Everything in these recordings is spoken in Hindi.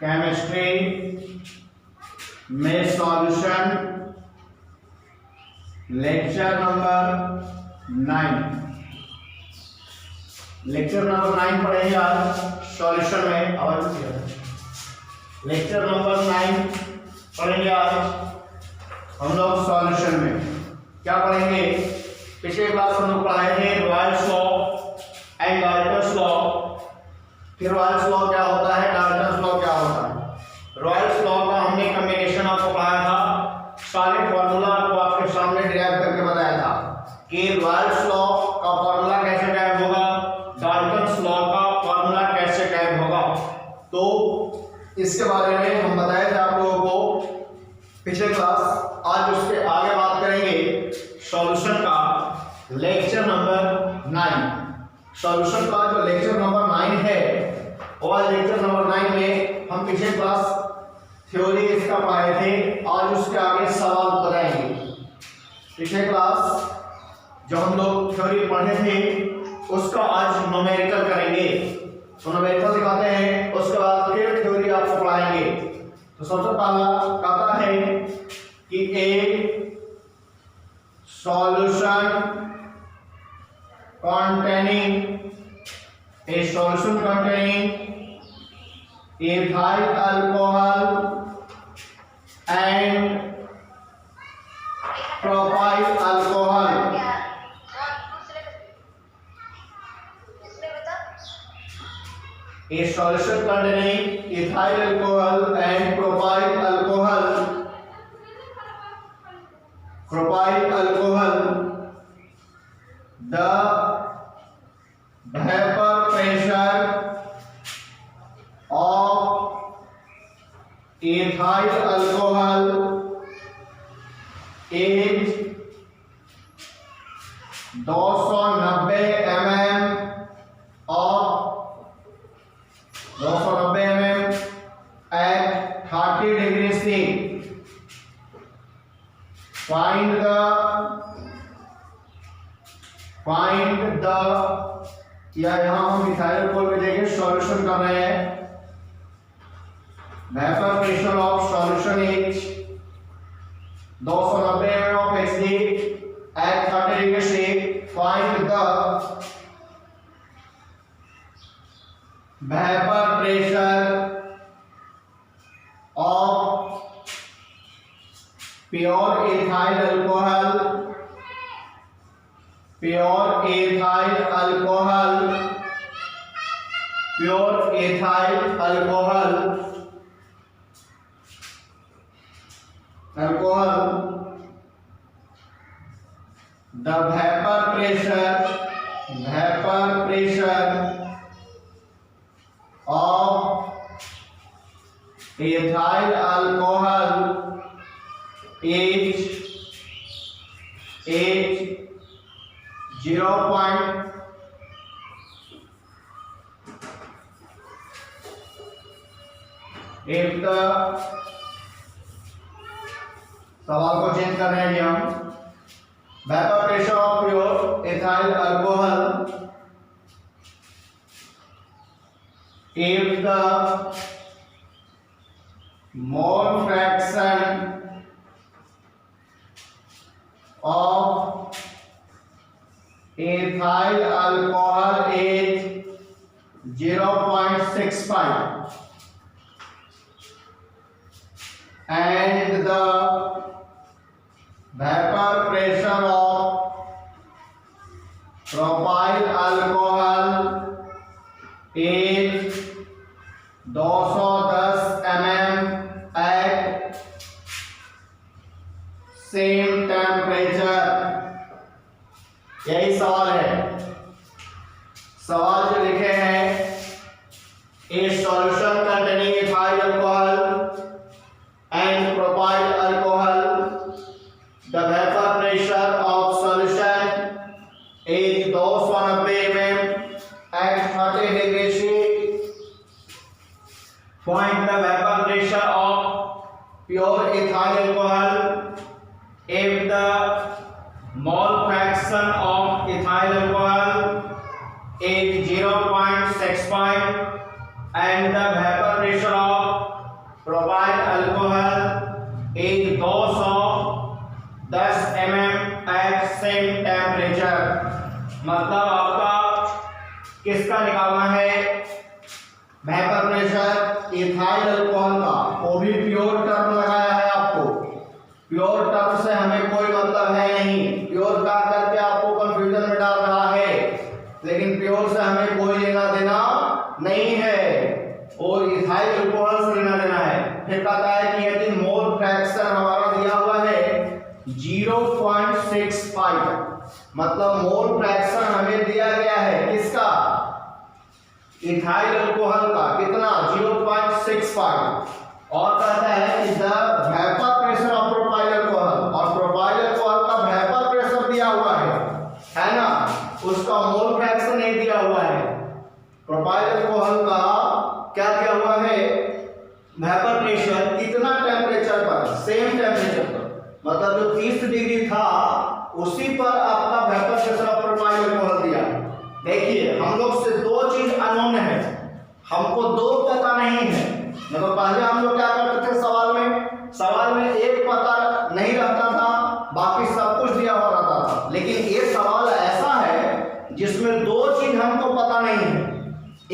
केमिस्ट्री में सॉल्यूशन लेक्चर नंबर 9 पढ़ेंगे आज सॉल्यूशन में। और लेक्चर नंबर 9 पढ़ेंगे आज हम लोग सॉल्यूशन में। क्या पढ़ेंगे? पिछले क्लास हम लोग पढ़ाए थे Royals law and Dalton's law. फिर रॉयल्स लॉ क्या होता है, डाल्टन्स लॉ क्या होता है। रॉयल्स लॉ का हमने कॉम्बिनेशन आपको पढ़ाया था, सारे फॉर्मूला को आपके सामने डिराइव करके बताया था कि रॉयल्स लॉ का फॉर्मूला कैसे डिराइव होगा, डाल्टन्स लॉ का फॉर्मूला कैसे डिराइव होगा। तो इसके बारे में हम बताए थे आप लोगों को पिछले क्लास। आज उसके आगे बात करेंगे सॉल्यूशन का लेक्चर नंबर 9। सॉल्यूशन का जो लेक्चर नंबर 9 है, और लेक्चर नंबर 9 में हम पिछले क्लास थ्योरी इसका पढ़ाए थे। आज उसके आगे सवाल बताएंगे। पिछले क्लास जो हम लोग थ्योरी पढ़े थे उसका आज न्यूमेरिकल करेंगे। तो न्यूमेरिकल दिखाते हैं, उसके बाद फिर थ्योरी आपको पढ़ाएंगे। तो सबसे पहला कहता है कि ए solution containing ethyl alcohol and propyl alcohol a solution containing ethyl alcohol and propyl alcohol the vapor pressure of ethyl alcohol is 290 mm at 30 degrees C. Find the या यहां हम मिथाइल अल्कोहल में देखें सॉल्यूशन कर रहे हैं। Vapour pressure of solution is 290 ml of HCl at 30 degrees C. Find the vapor pressure of pure ethyl alcohol the vapor pressure of ethyl alcohol is 0. If the सवाल को चेंज कर रहे हैं हम। Vapour pressure of pure ethyl alcohol if the mole fraction of ethyl alcohol is 0.65 and the vapor pressure of propyl alcohol is 210 mm at same temperature। यही सवाल है। सवाल जो लिखे हैं a solution containing ethyl alcohol and propyl alcohol, the vapor pressure of solution is 290 mm at 30 degrees C. Find the vapor pressure of pure ethyl alcohol if the mole fraction fraction of ethyl alcohol is 0.65 and the vapor pressure of propyl alcohol is 210 mm at same temperature। मतलब आपका किसका निकालना है? वेपर प्रेशर इथाइल अल्कोहल का, वो भी प्योर टर्म लगाया है आपको। प्योर टर्म से हमें कोई मतलब है नहीं, प्योर का करके आपको कंफ्यूजन में डाल रहा है, लेकिन प्योर से हमें कोई लेना देना नहीं है, और इथाइल अल्कोहल से लेना देना है। फिर कहता है कि यदि मोल फ्रैक्शन हमारा दिया हुआ है 0.65, मतलब मोल फ्रैक्शन हमें दिया गया है किसका? इथाइल अल्कोहल का। कितना? 0.65। और कहता है कि the vapour pressure of propyl alcohol, और प्रोपाइल अल्कोहल का वेपर प्रेशर दिया हुआ है ना, उसका मोल फ्रैक्शन नहीं दिया हुआ है। प्रोपाइल अल्कोहल का क्या दिया हुआ है? वेपर प्रेशर कितना टेम्परेचर पर? सेम टेम्परेचर पर, मतलब जो 30 डिग्री था उसी पर आपका vapour pressure of propyl alcohol दिया। देखिए हम लोग से दो चीज अननोन है, हमको दो पता नहीं है। मतलब पहले हम लोग क्या करते थे सवाल में एक पता नहीं रहता था, बाकी सब कुछ दिया हुआ रहता था। लेकिन ये सवाल ऐसा है जिसमें दो चीज हमको पता नहीं है।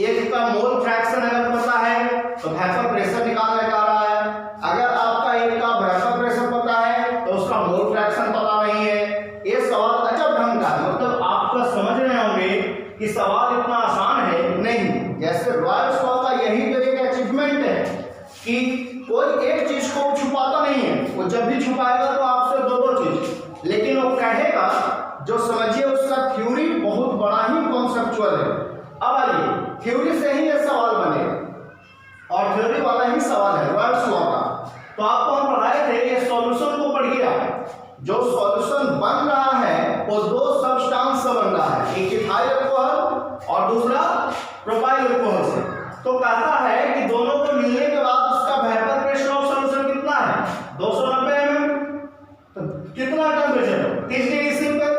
एक का मोल फ्रैक्शन अगर पता है तो वेपर प्रेशर निकालने का रहा है, अगर आपका एक का वेपर प्रेशर पता है तो उसका मोल फ्रैक्शन पता नहीं है। ये सवाल अजब ढंग का है, मतलब आपका समझ रहे होंगे कि सवाल इतना आसान है नहीं। जैसे रॉयल्स लॉ का यही तो एक अचीवमेंट है कि कोई एक चीज को छुपाता नहीं है, वो जब भी छुपाएगा तो आपसे दो चीज, लेकिन वो कहेगा जो समझिए उसका थ्योरी बहुत बड़ा ही कॉन्सेप्चुअल है। अब आइए थ्योरी से ही ये सवाल बनेगा, और थ्योरी वाला ही सवाल है रॉयल्स लॉ का। तो आपको हम पढ़ाए थे, ये सॉल्यूशन को पढ़िए आप। जो सॉल्यूशन बन रहा है वो दो सब्सटेंस से बन रहा है, एक इथाइल अल्कोहल और दूसरा प्रोपाइल अल्कोहल से। तो कहता है कि दोनों को मिलने के बाद उसका वेपर प्रेशर ऑफ सॉल्यूशन कितना है? 290 mm। तो कितना टेम्परेचर? 30 डिग्री सेल्सियस पर,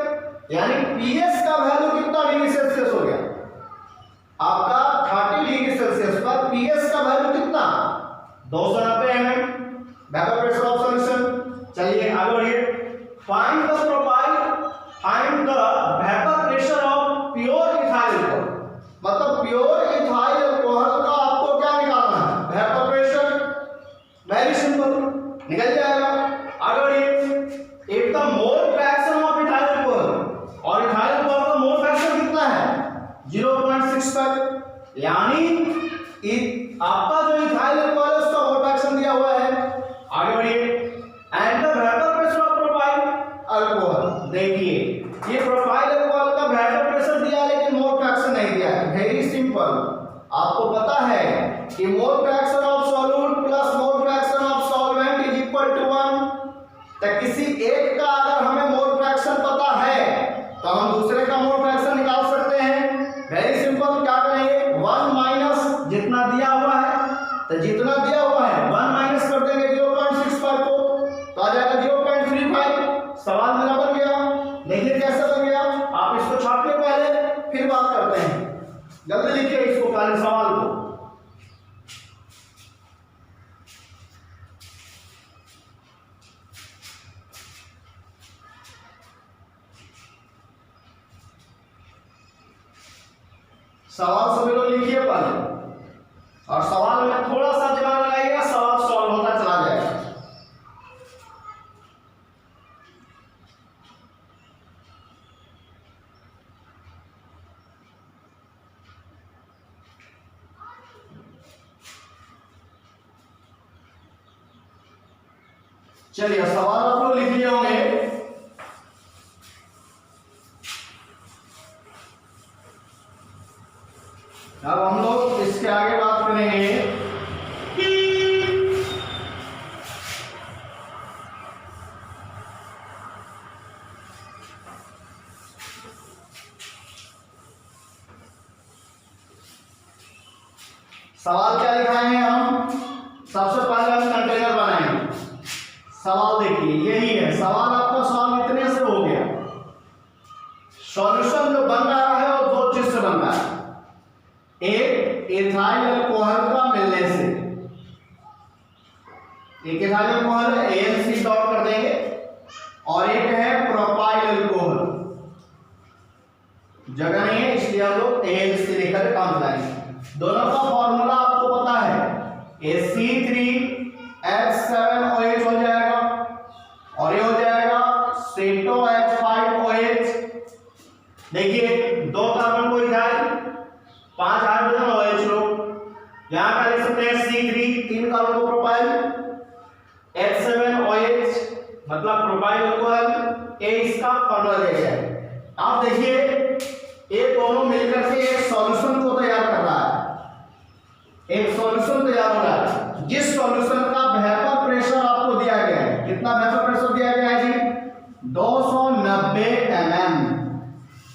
यानी पीएस का वैल्यू कितना डिग्री सेल्सियस हो गया आपका? 30 डिग्री सेल्सियस पर पीएस का वैल्यू कितना? 290 mm vapour pressure of solution. चलिए आगे बढ़िए। Find the propyl, find the vapour pressure of pure ethyl alcohol. मतलब प्योर इथाइल अल्कोहल का आपको क्या निकालना है? Vapour pressure. वेरी सिंपल, निकल जाएगा। आगे बढ़िए। एक the mole fraction of ethyl alcohol, और इथाइल अल्कोहल का मोल फ्रैक्शन कितना है? 0.65, यानी आपका जो इथाइल अल्कोहल है उसका मोल फ्रैक्शन दिया हुआ है। आगे बढ़िए। And the vapour pressure of propyl alcohol. देखिए ये प्रोपाइल अल्कोहल का वेपर प्रेशर दिया लेकिन मोल फ्रैक्शन नहीं दिया है। वेरी सिंपल, आपको पता है कि mole fraction of solute plus mole fraction of solvent is equal to 1। तो किसी एक का अगर हमें मोल फ्रैक्शन पता है तो हम दूसरे का मोल फ्रैक्शन निकाल सकते हैं। वेरी सिंपल, क्या करेंगे? 1 माइनस जितना दिया हुआ है, तो जितना दिया हुआ है 1 माइनस कर देंगे 0.65 को, तो आ जाएगा 0.35। सवाल मेरा बन गया। देखिए कैसे बन गया, आप इसको छापिए पहले, फिर बात करते हैं। जल्दी लिखिए इसको पहले सवाल को। सवाल सभी लोग लिखिए पहले, और सवाल में थोड़ा सा दिमाग लगाइएगा, सवाल सॉल्व होता चला जाएगा। चलिए सवाल आप लोग लिख लिए होंगे। अब हम लोग इसके आगे बात करेंगे। सवाल क्या लिखाए हैं हम? सबसे पहले हम कंटेनर बनाएंगे। सवाल देखिए यही है सवाल, आपका सवाल इतने से हो गया। सॉल्यूशन जो बन रहा है वो दो चीज से बन रहा है, एक इथाइल अल्कोहल का मिलने से, एक इथाइल अल्कोहल है AlC डॉट कर देंगे, और एक है प्रोपाइल अल्कोहल, जगह नहीं है इसलिए हम लोग AlC लेकर काम चलाएंगे। दोनों का फॉर्मूला आपको पता है, C3H7OH हो जाएगा और ये हो जाएगा CeTOH5OH। देखिए दो कार्बन को इथाइल, 5 हाइड्रोजन OH लो, यहां का लिख सकते हैं C3, 3 कार्बन को प्रोपाइल, H7OH मतलब प्रोपाइल अल्कोहल, ये इसका फॉर्मूला दिया गया है। आप देखिए ये दोनों मिलकर के एक सॉल्यूशन को तैयार कर रहा है, एक सॉल्यूशन तैयार हो रहा है, जिस सॉल्यूशन का वेपर प्रेशर आपको दिया गया है। कितना वेपर प्रेशर दिया गया है जी? 290 mm।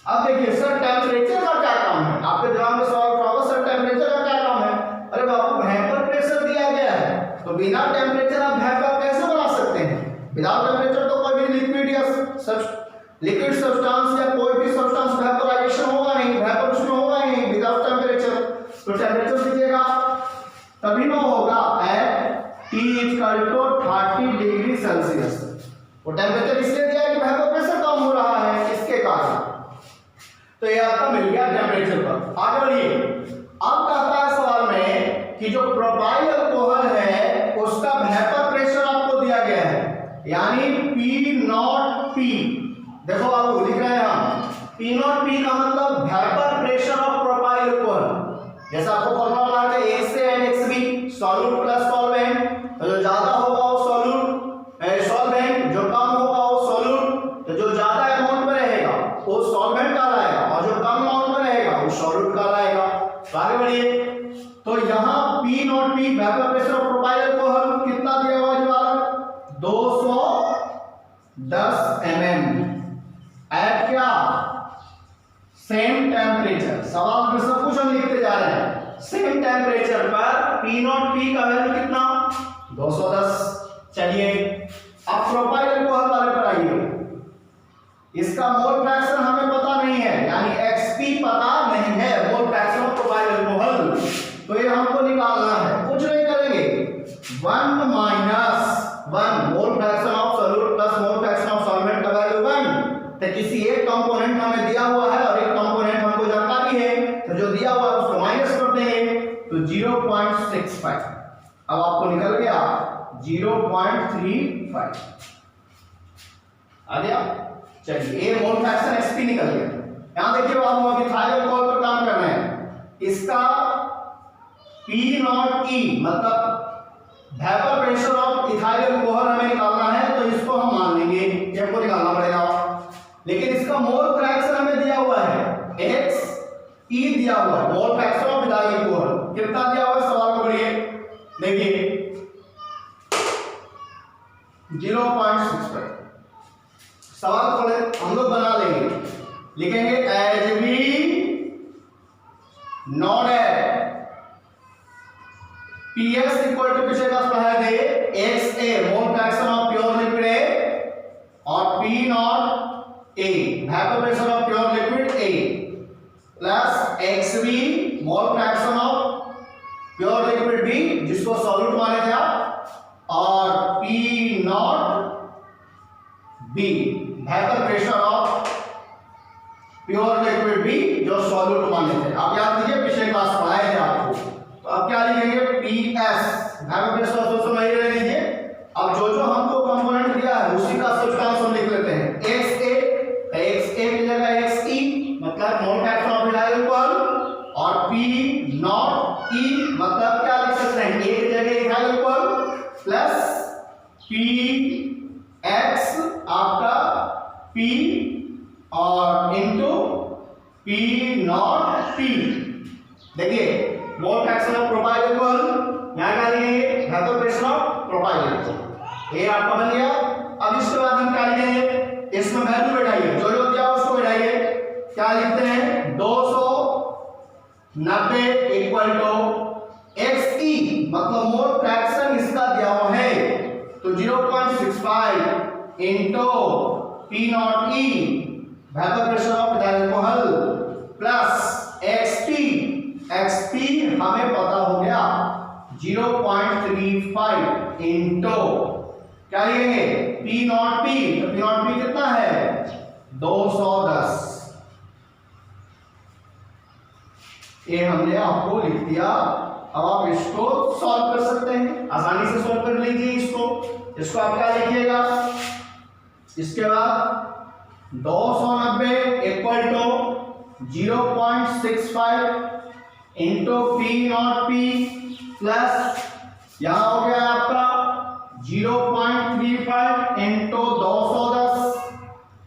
अब देखिए सर टेम्परेचर का क्या काम है, आपके दिमाग में सवाल उठा होगा सर टेम्परेचर का क्या काम है। अरे बाबू वेपर प्रेशर दिया गया है तो बिना टेम्परेचर आप वेपर कैसे बना सकते हैं? विदाउट टेम्परेचर तो कोई भी लिक्विड या लिक्विड सब्सटेंस या कोई भी सब्सटेंस वेपोराइजेशन होगा नहीं, वेपर उसमें होगा ही नहीं विदाउट टेम्परेचर। तो टेम्परेचर दीजिएगा तभी ना होगा एट T = 30 डिग्री सेल्सियस। वो टेम्परेचर इसलिए दिया है कि वेपर प्रेशर कम हो रहा है इसके कारण। तो ये आपका मिल गया टेम्परेचर पर। आगे बढ़िए, अब कहता है सवाल में कि जो प्रोपाइल अल्कोहल है उसका वेपर प्रेशर आपको दिया गया है, यानी P0P। देखो बाबू लिख रहे हैं हम P0P का मतलब vapour pressure of propyl alcohol. जैसा आपको फॉर्मूला मालूम है HCl सॉल्यूट प्लस सॉल्वेंट, तो जो ज्यादा होगा वो सॉल्यूट सॉल्वेंट, जो कम होगा वो सॉल्यूट। तो जो ज्यादा अमाउंट में रहेगा वो सॉल्वेंट कहलाएगा और जो कम अमाउंट में रहेगा वो सॉल्यूट कहलाएगा। तो आगे बढ़िए, तो यहाँ P0P vapour pressure of propyl alcohol कितना दिया हुआ है वाला? 210 mm एट क्या? Same temperature. सवाल में सब कुछ हम लिखते जा रहे हैं। सेम टेम्परेचर पर P0P का वैल्यू कितना? 210। चलिए अब प्रोपाइल अल्कोहल वाले पर आइए। इसका मोल फ्रैक्शन हमें पता नहीं है, यानी XP पता नहीं है, मोल फ्रैक्शन ऑफ प्रोपाइल अल्कोहल। तो ये हमको निकालना है, कुछ नहीं करेंगे, 1 - 1 मोल fraction of solute plus mole fraction of solvent का वैल्यू 1। तो किसी एक कंपोनेंट हमें दिया हुआ है और एक कंपोनेंट हमको जानकारी है, तो जो दिया हुआ है उसको माइनस कर देंगे, तो 0.65। अब आपको निकल गया 0.35 आ गया। चलिए ये मोल फ्रैक्शन XP निकल गया। यहां देखिए आप इथाइल अल्कोहल पर काम कर रहे हैं, इसका P0E मतलब vapour pressure of ethyl alcohol हमें निकालना है, तो इसको हम मान लेंगे, ये हमको निकालना पड़ेगा। लेकिन इसका मोल फ्रैक्शन हमें दिया हुआ है XE दिया हुआ है, मोल फ्रैक्शन ऑफ इथाइल अल्कोहल कितना दिया हुआ है सवाल को पढ़िए। देखिए 0.65 सवाल को हम लोग बना लेंगे, लिखेंगे as we not at PS equal to पीछे का पढ़ा थे XA mole fraction of pure liquid A और P0A vapour pressure of pure liquid A plus XB mole fraction of pure liquid B जिसको सॉल्यूट माने थे आप, और P0B vapour pressure of pure liquid B जो सॉल्यूट माने थे। आप याद कीजिए पिछले क्लास पढ़ाए थे आपको। तो अब क्या लिखेंगे PS वेपर प्रेशर ऑफ समझ रहे लीजिए। अब जो जो हमको कंपोनेंट दिया है उसी का सब्सटेंस हम लिख लेते हैं। XA XA की जगह XE मतलब मोल फ्रैक्शन ऑफ इथाइल अल्कोहल, और P0E मतलब क्या लिख सकते हैं, A की जगह इथाइल अल्कोहल प्लस PX आपका P और इनटू P0P। देखिए मोल फ्रैक्शन ऑफ प्रोपाइल अल्कोहल यहां क्या लिखेंगे, vapour pressure of propyl alcohol, ये आपका बन गया। अब इसके बाद हम क्या लिखेंगे, इसमें वैल्यू बैठाइए, जो जो दिया उसको बैठाइए। क्या लिखते हैं 290 इक्वल टू XE मतलब मोल फ्रैक्शन इसका दिया हुआ है, तो 0.65 into P0E vapour pressure of ethyl alcohol plus XP, XP हमें पता हो गया 0.35 इंटू क्या लिखेंगे पी नॉट पी, तो पी नॉट पी कितना है 210। ये हमने आपको लिख दिया। अब आप इसको सॉल्व कर सकते हैं, आसानी से सॉल्व कर लीजिए इसको आप क्या लिखिएगा, इसके बाद 290 equal to 0.65 into P nought P plus यहां हो गया आपका 0.35 इंटू 210।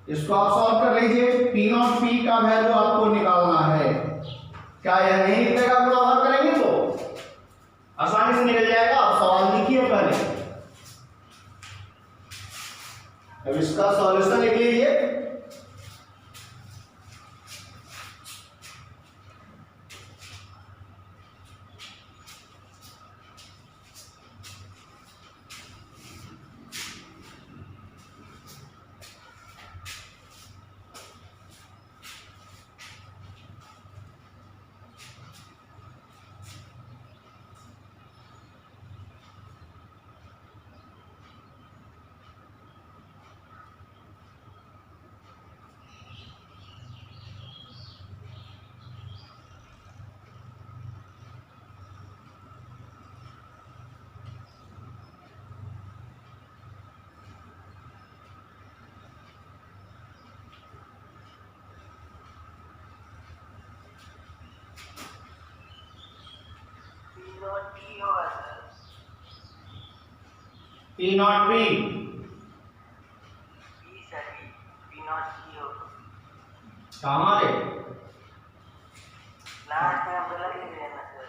इसको आप सॉल्व कर लीजिए। पी नॉट पी का वैल्यू आपको निकालना है। क्या यह नहीं निकलेगा, गुणा भाग करेंगे तो आसानी से निकल जाएगा। आप सवाल लिखिए पहले, अब इसका सॉल्यूशन लिख लीजिए। पी नॉट पी कहाँ रे लास्ट में बोला कि देना सर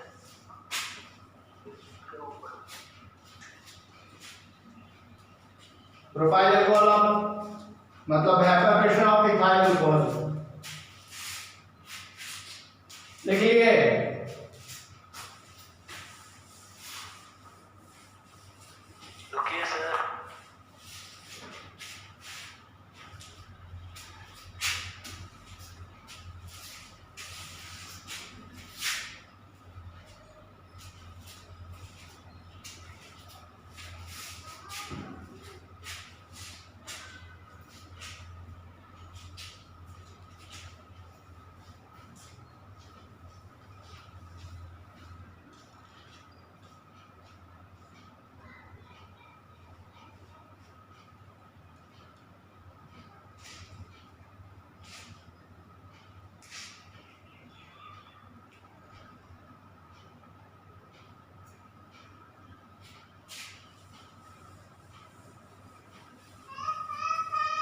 प्रोफाइल कॉलम मतलब vapour pressure of ethyl alcohol लिखिए। Okay sir.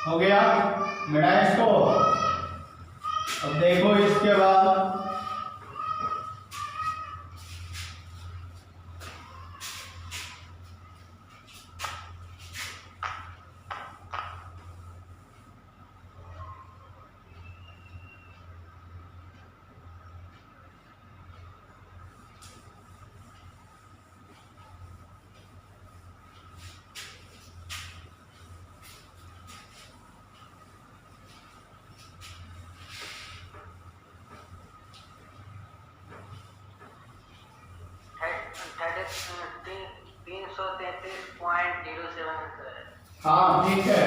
हो गया मिटा इसको। अब देखो इसके बाद हाँ ठीक है।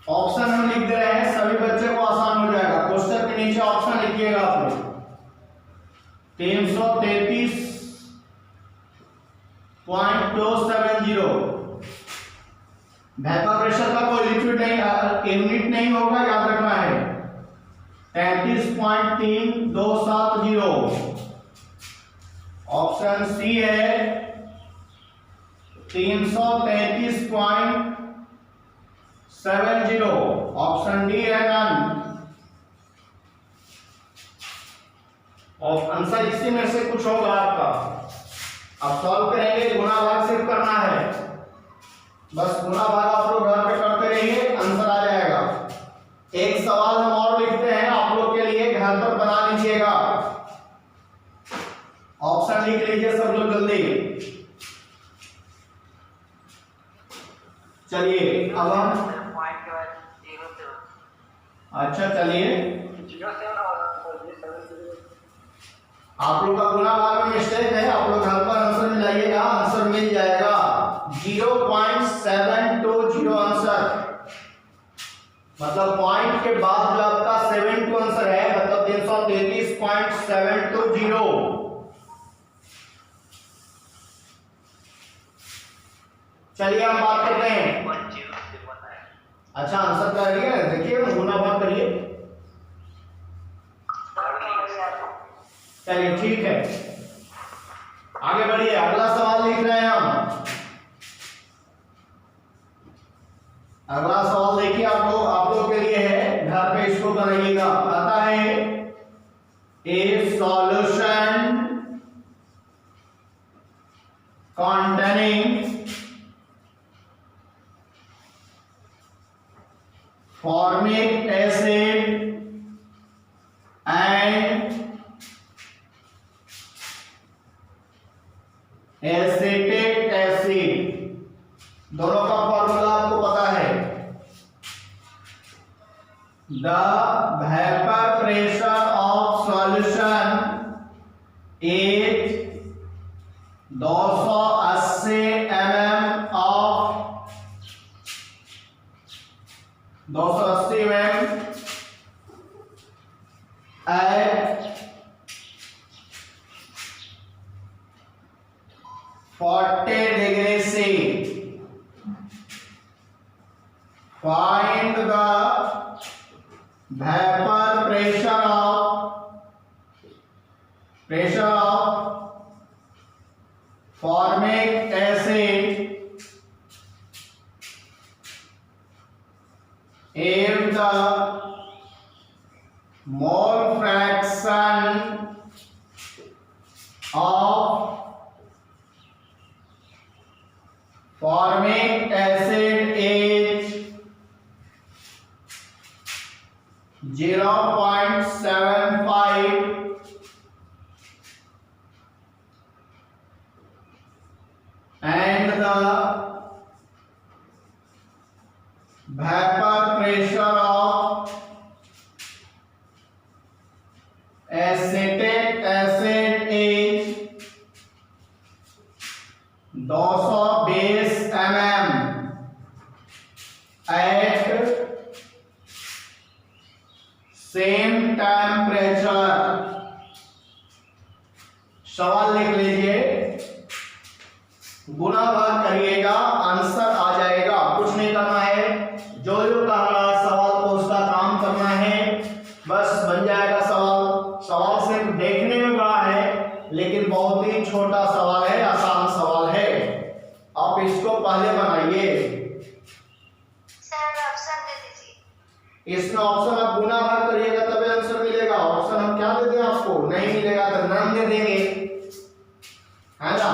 ऑप्शन हम लिख दे रहे हैं, सभी बच्चे को आसान हो जाएगा। क्वेश्चन के नीचे ऑप्शन लिखिएगा आप लोग। 333.270 वेपर प्रेशर का कोई लिक्विड नहीं, यूनिट नहीं होगा, याद रखना है। 33.3270 ऑप्शन सी है 333.70। ऑप्शन डी है नन। और आंसर इसी में से कुछ होगा आपका। अब सॉल्व करेंगे, गुणा भाग सिर्फ करना है, बस गुणा भाग आप लोग घर पे करते रहिए, आंसर आ जाएगा। एक सवाल हम और लिखते हैं आप लोग के लिए, घर पर बना लीजिएगा। ऑप्शन लिख लीजिए सब लोग जल्दी। चलिए अब हम पॉइंट के बाद 0 अच्छा चलिए 0 और ये 7 आप लोग का गुना भाग में मिस्टेक है, आप लोग घर पर आंसर मिलाइएगा, आंसर मिल जाएगा 0.720 आंसर, मतलब पॉइंट के बाद जो आपका 72 आंसर है, मतलब 333.720। चलिए हम बात करते हैं। 10 से बना है। अच्छा आंसर करिए, देखिए गुना भाग करिए। चलिए ठीक है, आगे बढ़िए, अगला सवाल लिख रहे हैं हम। अगला सवाल देखिए आप लोग के लिए है, घर पे इसको बनाइएगा। आता है ए solution containing formic acid and acetic acid, दोनों का फॉर्मूला आपको पता है। The vapour pressure of solution is 280 mm of 280 mm at 40 degree C. Find the vapor pressure of formic acid if the mole fraction of formic acid is 0.75 and the vapor pressure of acetic acid is 220 mm at same temperature। सवाल लिख लीजिए, गुना भाग करिएगा, आंसर आ जाएगा। कुछ नहीं करना है, जो कह रहा है सवाल को उसका काम करना है, बस बन जाएगा सवाल। सवाल सिर्फ देखने में बड़ा है लेकिन बहुत ही छोटा सवाल है, आसान सवाल है। आप इसको पहले बनाइए। सर ऑप्शन दे दीजिए। इसमें ऑप्शन आप गुना भाग करिएगा तभी आंसर मिलेगा। ऑप्शन हम क्या दे दें आपको, नहीं मिलेगा तो नन दे देंगे, है ना।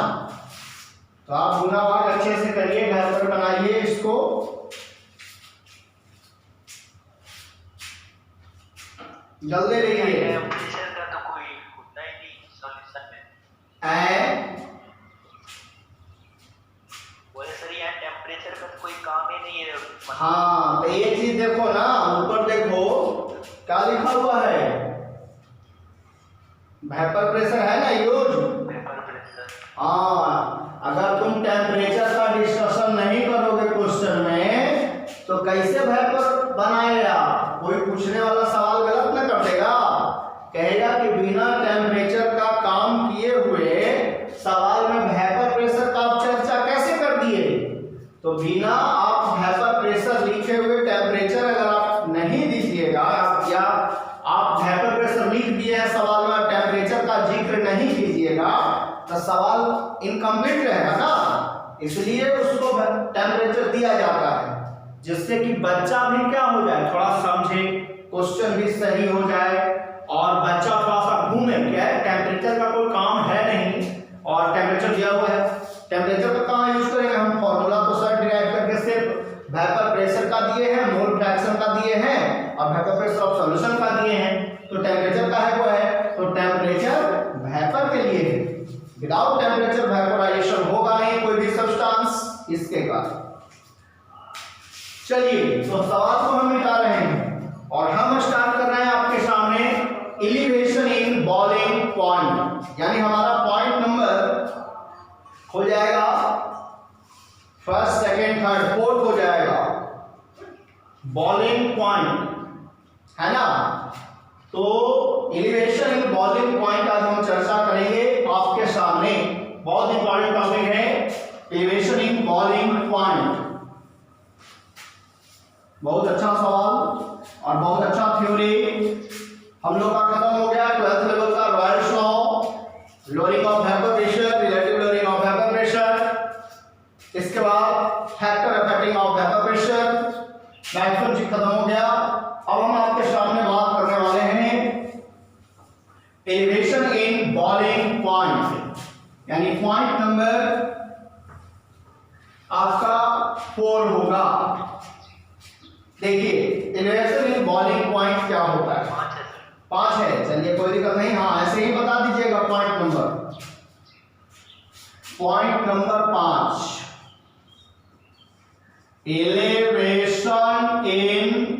तो आप गुना भाग अच्छे से करिए, घर पर बनाइए इसको। जल्दी लिखिए। टेम्परेचर का तो कोई होता ही नहीं सॉल्यूशन में। बोले सर यहाँ टेम्परेचर का तो कोई काम ही नहीं है। हाँ तो ये चीज देखो ना, ऊपर देखो क्या लिखा हुआ है, वेपर प्रेशर है ना, यूज। Vapour pressure. हाँ, अगर तुम टेम्परेचर का डिस्कशन नहीं करोगे क्वेश्चन में तो कैसे वेपर बनाएगा। कोई पूछने वाला सवाल गलत ना कर देगा, कहेगा कि बिना टेम्परेचर का काम किए हुए सवाल में वेपर प्रेशर का आप चर्चा कैसे कर दिए। तो बिना आप वेपर प्रेशर लिखे हुए टेम्परेचर अगर आप नहीं दीजिएगा, या आप वेपर प्रेशर लिख दिए हैं सवाल में, टेम्परेचर का जिक्र नहीं कीजिएगा तो सवाल इनकम्प्लीट रहेगा ना। इसलिए उसको टेम्परेचर दिया जाता है जिससे कि बच्चा भी क्या हो जाए, थोड़ा समझे, क्वेश्चन भी सही हो जाए और बच्चा थोड़ा सा घूमे। क्या है, टेम्परेचर का कोई काम है नहीं और टेम्परेचर दिया हुआ है, टेम्परेचर का कहाँ यूज करेंगे हम। फॉर्मूला तो सर डिराइव करके सिर्फ वेपर प्रेशर का दिए हैं, मोल फ्रैक्शन का दिए हैं और वेपर प्रेशर ऑफ सॉल्यूशन का दिए हैं। तो टेम्परेचर का है वो है, तो टेम्परेचर वेपर के लिए है। विदाउट टेम्परेचर वेपोराइजेशन होगा नहीं कोई भी सब्सटेंस, इसके कारण। चलिए तो सवाल को हम मिटा रहे हैं और हम स्टार्ट कर रहे हैं आपके सामने एलिवेशन इन बॉलिंग पॉइंट, यानी हमारा पॉइंट नंबर हो जाएगा फर्स्ट सेकंड थर्ड फोर्थ हो जाएगा बॉलिंग पॉइंट, है ना। तो एलिवेशन इन बॉलिंग पॉइंट आज हम चर्चा करेंगे आपके सामने। बहुत इंपॉर्टेंट टॉपिक है एलिवेशन इन बॉलिंग पॉइंट। बहुत अच्छा सवाल और बहुत अच्छा थ्योरी हम लोग का खत्म हो गया। 12th लेवल का Royals law, lowering of vapour pressure, relative lowering of vapour pressure, इसके बाद factor affecting of vapour pressure, maximum चीज खत्म हो गया। अब हम आपके सामने बात करने वाले हैं एलिवेशन इन बॉलिंग पॉइंट, यानी पॉइंट नंबर आपका 4 होगा। देखिए एलिवेशन इन बॉलिंग पॉइंट क्या होता है। 5 है, चलिए कोई दिक्कत नहीं, हाँ ऐसे ही बता दीजिएगा। Point number 5 elevation in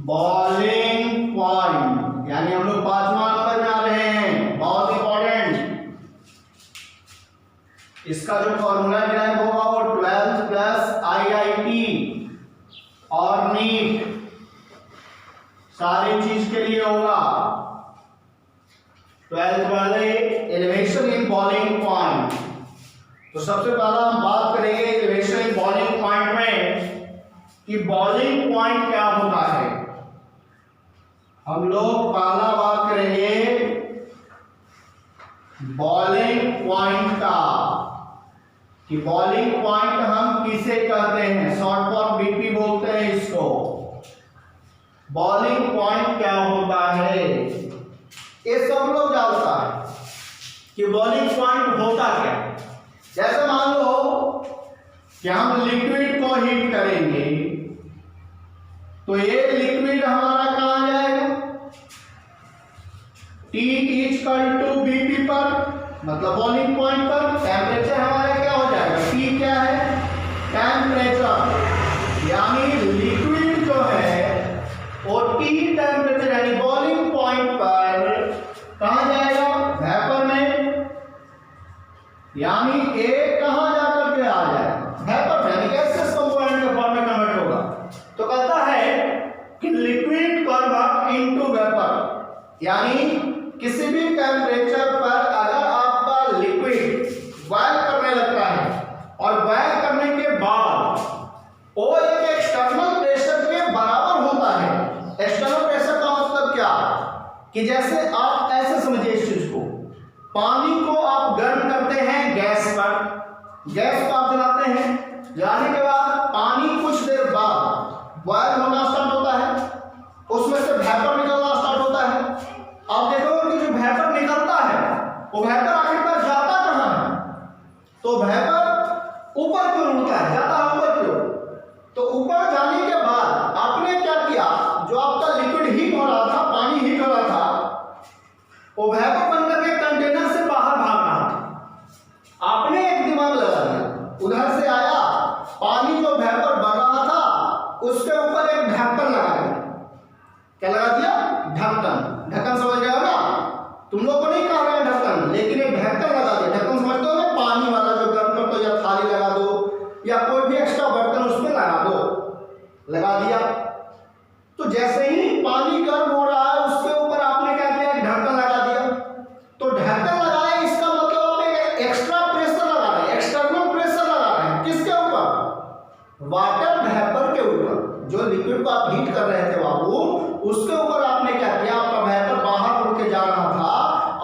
bowling point, यानी हम लोग 5वां नंबर में आ रहे हैं। बहुत इंपॉर्टेंट, इसका जो फॉर्मूला डिराइव होगा वो 12th प्लस IIT और नीट सारी चीज के लिए होगा। 12th वाले एलिवेशन इन बॉलिंग पॉइंट। तो सबसे पहला हम बात करेंगे एलिवेशन इन बॉलिंग पॉइंट में कि बॉलिंग पॉइंट क्या होता है। हम लोग पहला बात करेंगे बॉलिंग पॉइंट का कि बॉलिंग पॉइंट हम किसे कहते हैं। शॉर्ट फॉर्म BP बोलते हैं इसको। बॉलिंग पॉइंट क्या होता है ये सब लोग जानता है कि बॉलिंग पॉइंट होता क्या। जैसे मान लो कि हम लिक्विड को हीट करेंगे तो ये लिक्विड हमारा कहां जाएगा, T = BP पर, मतलब बॉइलिंग पॉइंट पर। टेम्परेचर हमारा क्या हो जाएगा, T क्या है, टेम्परेचर, यानी लिक्विड जो है वो T टेम्परेचर यानी बॉइलिंग पॉइंट पर कहां जाएगा, वेपर में, यानी A कहां जाकर के आ जाएगा, वेपर में, यानी गैसियस कंपोनेंट के फॉर्म में कन्वर्ट होगा। तो कहता है कि लिक्विड कन्वर्ट इनटू वेपर, यानी किसी भी टेम्परेचर पर अगर आपका लिक्विड बॉयल करने लगता है और बॉयल करने के बाद वो एक एक्सटर्नल प्रेशर के बराबर होता है। एक्सटर्नल प्रेशर का मतलब क्या, कि जैसे आप ऐसे समझिए इस चीज को, पानी को आप गर्म करते हैं गैस पर, गैस को आप जलाते हैं, जलाने के बाद पानी कुछ देर बाद बॉयल होना स्टार्ट होता है, उसमें से वेपर निकलना स्टार्ट होता है। आप देखोगे कि जो वेपर निकलता है वो वेपर आखिरकार जाता कहां है, तो वेपर ऊपर क्यों उड़ता है, जाता है ऊपर क्यों, तो ऊपर जाने के बाद आपने क्या किया, जो आपका लिक्विड हीट हो रहा था, पानी हीट हो रहा था, वो वेपर बनकर के कंटेनर से बाहर भाग रहा था। आपने एक दिमाग लगा दिया, उधर से आया पानी, जो वेपर बन रहा था उसके ऊपर एक ढक्कन लगा दिया। क्या लगा दिया, ढक्कन। ढक्कन समझ गए हो ना, तुम लोग को नहीं कह रहे हैं ढक्कन, लेकिन एक ढक्कन लगा दिया। ढक्कन समझते हो ना, पानी वाला जो गर्म कर दो, या थाली लगा दो या कोई भी एक्स्ट्रा बर्तन उसमें लगा दो, लगा दिया। तो जैसे ही पानी गर्म हो रहा है उसके ऊपर आपने क्या किया, एक ढक्कन लगा दिया। तो ढक्कन लगाए इसका मतलब आप एक एक्स्ट्रा प्रेशर लगा रहे हैं, एक्सटर्नल प्रेशर लगा रहे हैं। किसके ऊपर, वाटर वेपर के ऊपर। जो लिक्विड को आप हीट कर रहे थे बाबू, उसके ऊपर आपने क्या किया, आपका वेपर बाहर उड़ के जा रहा था,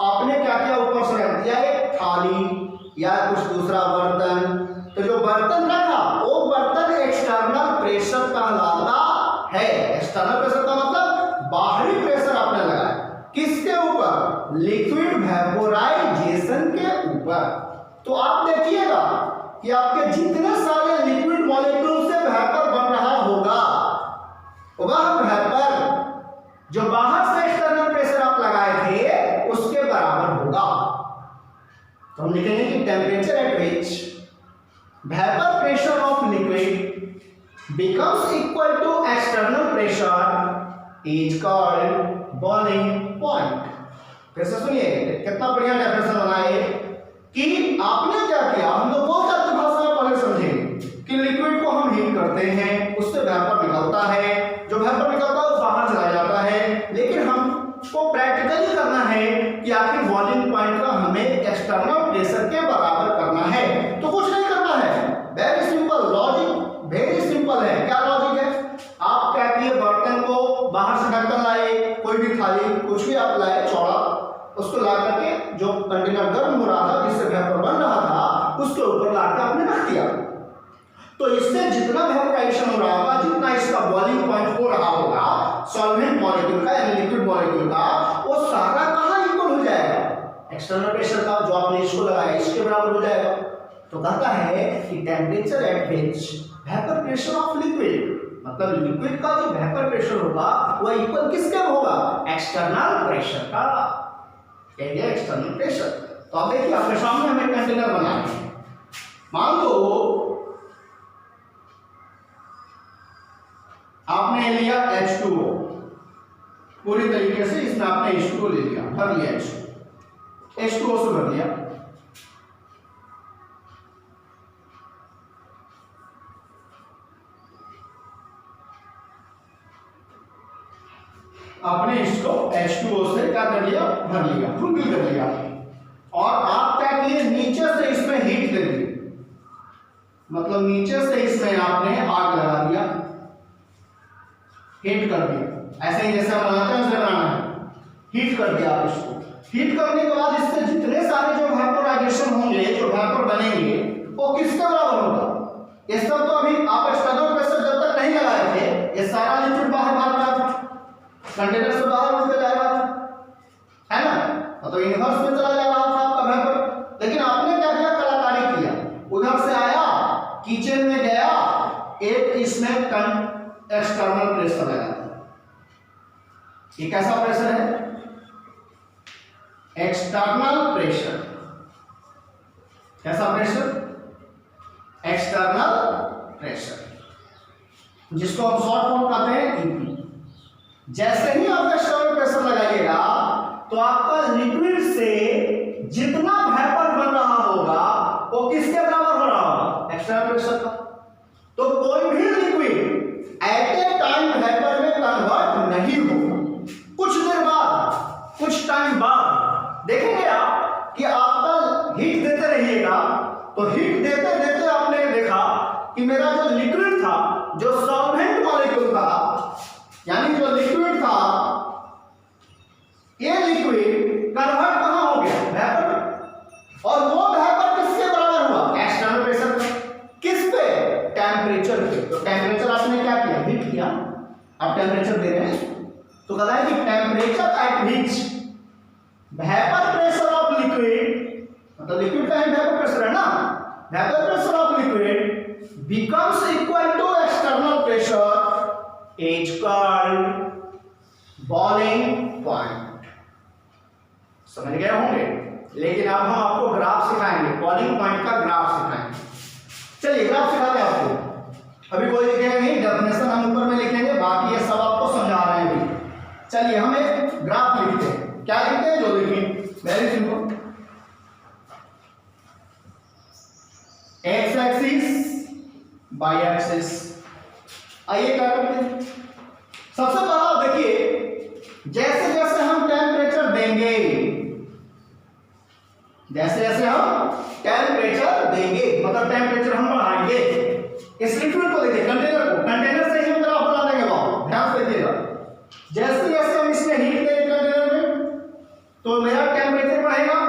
आपने क्या किया, ऊपर से रख दिया एक थाली या कुछ दूसरा बर्तन। तो जो बर्तन रखा वो बर्तन एक्सटर्नल प्रेशर कहलाता है। एक्सटर्नल प्रेशर का मतलब बाहरी प्रेशर आपने लगाया, किसके ऊपर, लिक्विड वेपोराइजेशन के ऊपर। तो आप देखिएगा कि आपके जितने सारे लिक्विड मॉलिक्यूल से वेपर बन रहा होगा, वह वेपर जो बाहर से एक्सटर्नल प्रेशर आप लगाए थे उसके बराबर होगा। तो हम लिखेंगे कि temperature at which vapor pressure of liquid becomes equal to external pressure is called boiling point। फिर से सुनिए कितना बढ़िया डेफिनेशन बना है कि आपने क्या किया, हम लोग बहुत अच्छी भाषा में पहले समझे कि लिक्विड को हम हीट करते हैं, उससे वेपर निकलता है, जो वेपर निकलता है वो बाहर चला जाता है, लेकिन हमको प्रैक्टिकली करना है कि आखिर बॉइलिंग पॉइंट का हमें एक्सटर्नल प्रेशर के बराबर करना है। तो कुछ नहीं करना है, very simple logic, very simple है। क्या लॉजिक है, आप क्या किए, बर्तन को बाहर से ढक्कन लाए, कोई भी थाली कुछ भी आप लाए चौड़ा, उसको ला करके जो कंटेनर गर्म हो रहा था जिससे वेपर बन रहा था उसके ऊपर ला के आपने रख दिया। तो इससे जितना वेपोराइजेशन हो रहा होगा, जितना इसका बॉइलिंग पॉइंट हो रहा होगा सॉल्वेंट मॉलिक्यूल का यानी लिक्विड मॉलिक्यूल का, वो सारा कहां इक्वल हो जाएगा, एक्सटर्नल प्रेशर का जो आपने इसको लगाया इसके बराबर हो जाएगा। तो कहता है कि temperature at which vapour pressure of liquid, मतलब लिक्विड का जो वेपर प्रेशर होगा वो इक्वल किसके होगा, एक्सटर्नल प्रेशर का, कहेंगे एक्सटर्नल प्रेशर। तो अब देखिए आपके सामने हमें कंटेनर बनाना है, मान लो आपने लिया H2O, पूरी तरीके से इसमें आपने H2O ले लिया, भर लिया H2O से भर लिया। आपने इसको H2O से क्या कर लिया, भर लिया, फुल कर लिया, और आप क्या किए, नीचे से इसमें हीट दे दी, मतलब नीचे से इसमें आपने आग लगा दिया, हीट कर दिया। ऐसे ही जैसे हम बनाते हैं वैसे बनाना है, हीट कर दिया आप इसको। हीट करने के बाद इससे जितने सारे जो वेपोराइजेशन होंगे, जो वेपर बनेंगे, वो किसके बराबर होगा, ये सब तो अभी आप एक्सटर्नल प्रेशर जब तक नहीं लगाए थे, ये सारा लिक्विड बाहर भाग रहा था, कंटेनर से बाहर निकल जा रहा था, है ना, तो इनवर्स में चला जा रहा था आपका वेपर। लेकिन आपने क्या किया, कलाकारी किया, उधर से आया, किचन में गया, एक इसमें एक्सटर्नल प्रेशर लगा। ये कैसा प्रेशर है, एक्सटर्नल प्रेशर। कैसा प्रेशर, एक्सटर्नल प्रेशर, जिसको हम शॉर्ट फॉर्म कहते हैं ईपी। जैसे ही आप एक्सटर्नल प्रेशर लगाइएगा तो आपका लिक्विड से जितना वेपर बन रहा होगा वो किसके बराबर हो रहा होगा, एक्सटर्नल प्रेशर का। तो कोई भी liquid at A time vapour में कन्वर्ट नहीं होगा, कुछ देर बाद, कुछ टाइम बाद देखेंगे आप कि आपका हीट देते रहिएगा, तो हीट देते देते आपने देखा कि मेरा जो लिक्विड था, जो सॉल्वेंट मॉलिक्यूल था, यानी जो लिक्विड था, ये लिक्विड कन्वर्ट कहां हो गया, वेपर में, और वो वेपर किसके बराबर हुआ, एक्सटर्नल प्रेशर पे। किस पे, टेम्परेचर पे। तो टेम्परेचर आपने क्या किया, हीट किया, आप टेम्परेचर दे रहे हैं, तो कहता है कि temperature at which vapour pressure of liquid, मतलब लिक्विड का वेपर प्रेशर है ना, vapour pressure of liquid becomes equal to external pressure is called boiling point। समझ गए होंगे। लेकिन अब हम आपको ग्राफ सिखाएंगे, बॉइलिंग पॉइंट का ग्राफ सिखाएंगे। चलिए ग्राफ सिखाते हैं आपको, अभी कोई लिखेगा नहीं, डेफिनेशन हम ऊपर में लिखेंगे, बाकी ये सब आपको समझा रहे हैं अभी। चलिए हम एक ग्राफ लिखते हैं, क्या लिखते हैं, जो लिखिए, very simple, x axis by axis. आइए क्या करते हैं, सबसे पहला आप देखिए, जैसे जैसे हम टेम्परेचर देंगे, जैसे जैसे हम टेम्परेचर देंगे, मतलब टेम्परेचर हम बढ़ाएंगे, इस लिक्विड को देखिए, कंटेनर को, कंटेनर से ही हम ग्राफ बना देंगे, वहां ध्यान से देखिएगा, जैसे जैसे हम इसमें हीट देंगे कंटेनर में, तो मेरा टेम्परेचर बढ़ेगा,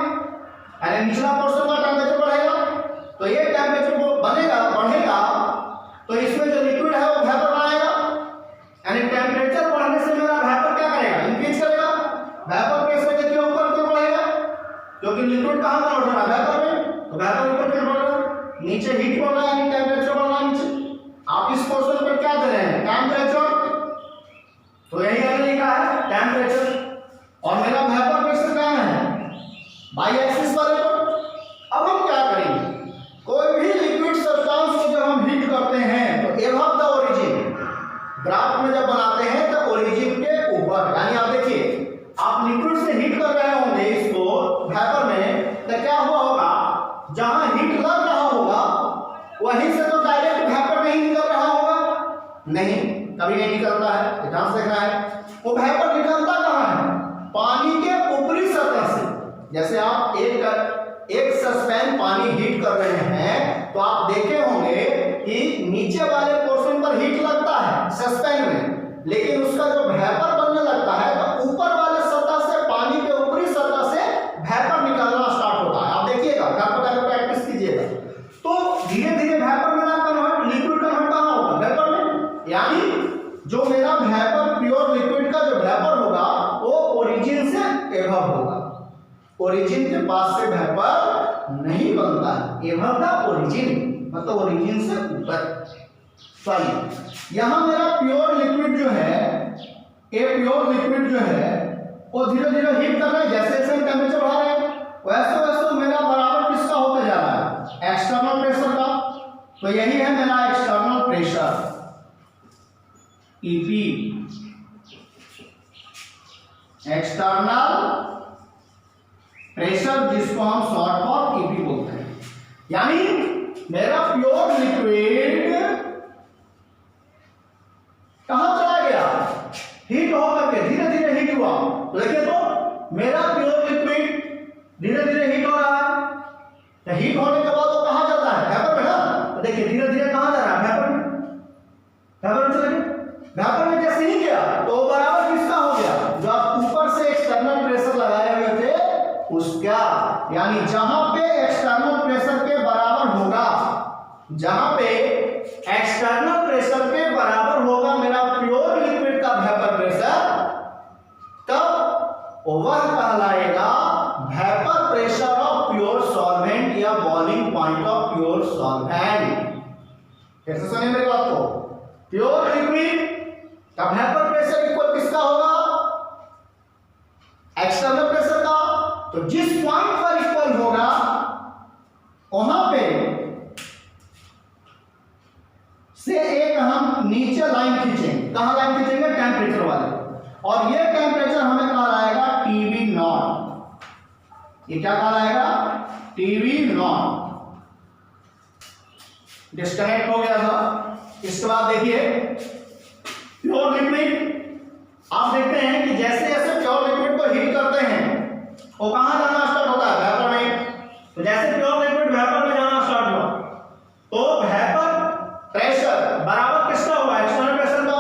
यानी निचला पोर्शन का टेम्परेचर बढ़ेगा, तो ये टेम्परेचर बनेगा, बढ़ेगा, तो इसमें जो लिक्विड है वो वेपर बनाएगा, यानी टेम्परेचर बढ़ने से मेरा वेपर क्या करेगा, इंक्रीज करेगा, वेपर प्रेशर देखिए ऊपर क्यों बढ़ेगा, क्योंकि लिक्विड कहां कन्वर्ट हो रहा है, वेपर में, तो वेपर ऊपर क्यों बढ़ रहा है, नीचे हीट बढ़ रहा है, यानी टेम्परेचर बढ़ रहा है नीचे। आप इस पोर्शन पर क्या दे रहे हैं, टेम्परेचर, तो यही हमने लिखा है टेम्परेचर, और मेरा वेपर प्रेशर क्या है, बाई एक्सिस वाले पर। अब हम क्या करेंगे, कोई भी लिक्विड सब्सटेंस ग्राफ में जब बनाते हैं तो ओरिजिन के ऊपर, यानी आप देखिए आप लिक्विड से हीट कर रहे होंगे इसको वेपर में, तो क्या हुआ होगा, जहां हीट लग रहा होगा वहीं से तो डायरेक्ट वेपर नहीं निकल रहा होगा, नहीं, कभी नहीं निकलता है, ध्यान से देखना है। वो वेपर निकलता कहां है, पानी के ऊपरी सतह से। जैसे आप एक सस्पेन पानी हीट कर रहे हैं तो आप देखे होंगे कि नीचे वाले पोर्शन पर हीट लगता है सस्पेन में, लेकिन उसका जो वेपर बनने लगता है तो ऊपर वाले सतह से, पानी के ऊपरी सतह से वेपर निकलना स्टार्ट होता है। आप देखिएगा, घर पर प्रैक्टिस कीजिएगा, तो धीरे धीरे वेपर में ना कन्वर्ट, लिक्विड कन्वर्ट कहां होगा, वेपर में। यानी जो मेरा वेपर, प्योर लिक्विड का जो वेपर होगा वो ओरिजिन से एबव होगा, ओरिजिन के पास से वेपर नहीं बनता है, एबव द ओरिजिन, मतलब ओरिजिन से ऊपर। चलिए यहां मेरा प्योर लिक्विड जो है, ये प्योर लिक्विड जो है वो धीरे धीरे हीट कर रहा है, जैसे जैसे टेम्परेचर बढ़ा रहे हैं वैसे वैसे मेरा बराबर किसका होते जा रहा है, एक्सटर्नल प्रेशर का। तो यही है मेरा external pressure EP, external pressure, जिसको हम शॉर्ट फॉर ईपी बोलते हैं। यानी मेरा प्योर लिक्विड कहां चला गया, हीट होकर के धीरे धीरे हीट हुआ। तो देखिए तो मेरा प्योर लिक्विड धीरे धीरे हीट हो रहा है, तो हीट होने के बाद वो कहां जाता है, वेपर में ना। तो देखिए धीरे धीरे कहां जा रहा है, वेपर में, वेपर में चला गया। वेपर में जैसे ही गया तो बराबर किसका हो गया, जो आप ऊपर से एक्सटर्नल प्रेशर लगाए हुए थे उसका। यानी जहां पे एक्सटर्नल प्रेशर के बराबर होगा, जहां पे एक्सटर्नल प्रेशर के बराबर होगा मेरा प्योर लिक्विड का वेपर प्रेशर, तब वह कहलाएगा vapour pressure of pure solvent या boiling point of pure solvent. कैसे सुनिए मेरी बात को, प्योर लिक्विड का वेपर प्रेशर इक्वल किसका होगा, एक्सटर्नल प्रेशर का। तो जिस पॉइंट पर इक्वल होगा वहां पे से एक हम नीचे लाइन खींचेंगे, कहां लाइन खींचेंगे, टेम्परेचर वाले, और ये टेम्परेचर हमें कहलाएगा टीवी नॉट। ये क्या कहलाएगा, टीवी नॉट। डिस्कनेक्ट हो गया था। इसके बाद देखिए प्योर लिक्विड, आप देखते हैं कि जैसे जैसे प्योर लिक्विड को हीट करते हैं वो कहां जाना स्टार्ट होता है, वेपर में। तो जैसे प्योर लिक्विड वेपर में जाना स्टार्ट हुआ तो वेपर प्रेशर बराबर किसका होगा, एक्सटर्नल प्रेशर का।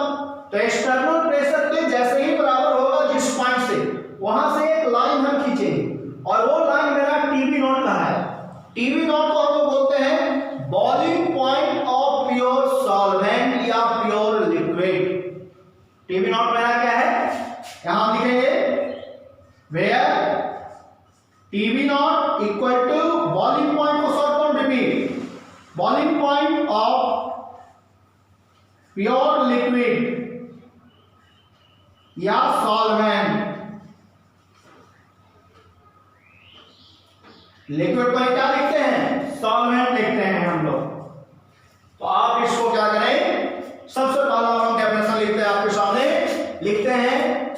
तो एक्सटर्नल प्रेशर के जैसे ही बराबर होगा जिस पॉइंट से, वहां से एक लाइन हम खींचेंगे और वो लाइन मेरा टीवी नॉट का है। टीवी नॉट को हम लोग बोलते हैं boiling point of pure solvent या प्योर लिक्विड। टीवी नॉट मेरा क्या है, यहां लिखेंगे where TV naught equal to boiling point को short form repeat, boiling point of pure liquid या सॉल्वेंट। लिक्विड को क्या लिखते हैं, सॉल्वेंट लिखते हैं हम लोग। तो आप इसको क्या करें, सबसे पहला हम डेफिनेशन लिखते हैं आपके सामने, लिखते हैं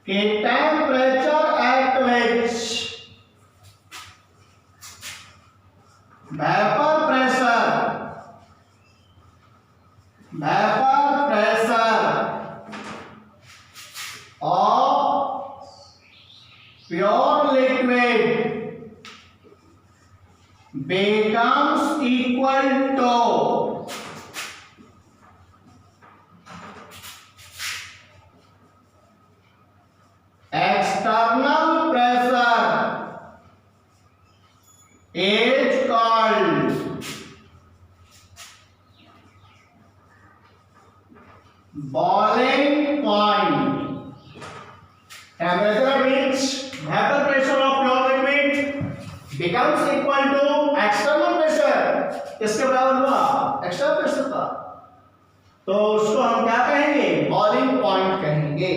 कि temperature at which vapour pressure of pure liquid becomes equal to external pressure is called boiling point. Temperature at which vapor pressure of pure liquid becomes equal to external pressure, इसके बराबर हुआ एक्सटर्नल प्रेशर का, तो उसको हम क्या कहेंगे, बॉइलिंग पॉइंट कहेंगे।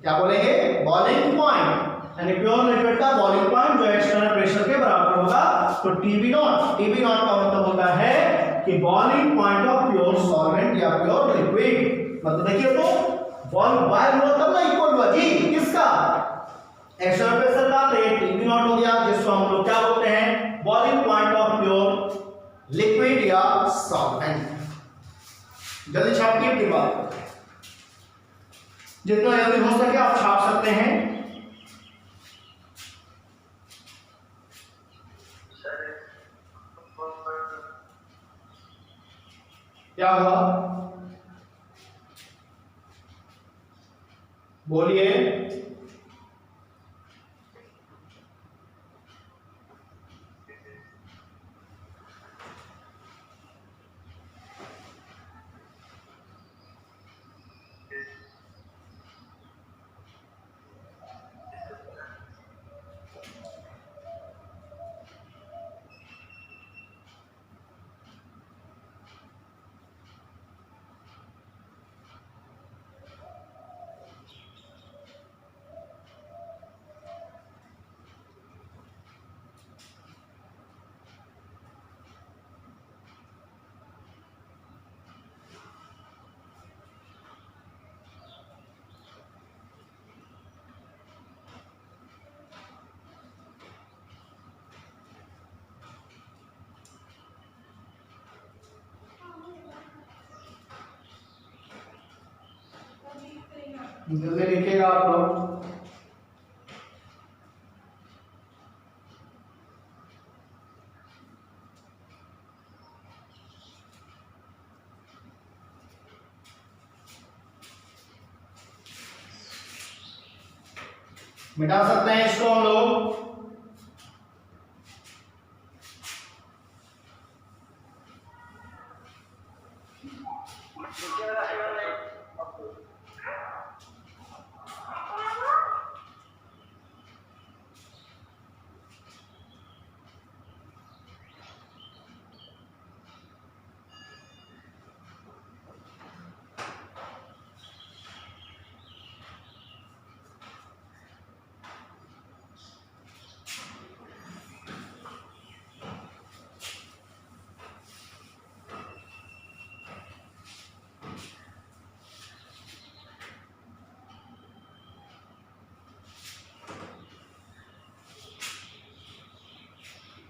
क्या बोलेंगे, बॉइलिंग पॉइंट। यानी प्योर लिक्विड का बॉइलिंग पॉइंट जो एक्सटर्नल प्रेशर के बराबर होगा। तो टीबी नॉट, टीबी नॉट का मतलब होता है कि boiling point of pure solvent या प्योर लिक्विड। मतलब देखिए तो बॉल बॉयल हुआ तब ना इक्वल हुआ जी, किसका? एक्सटर्नल प्रेशर का। तो ये P नॉट हो गया, जिसको हम लोग क्या बोलते हैं? Boiling point of pure liquid या सॉल्वेंट। जल्दी छापिए की बात, जितना जल्दी हो सके आप छाप सकते हैं। क्या हुआ बोलिए? जल्दी लिखिएगा आप लोग। मिटा सकते हैं इसको हम लोग।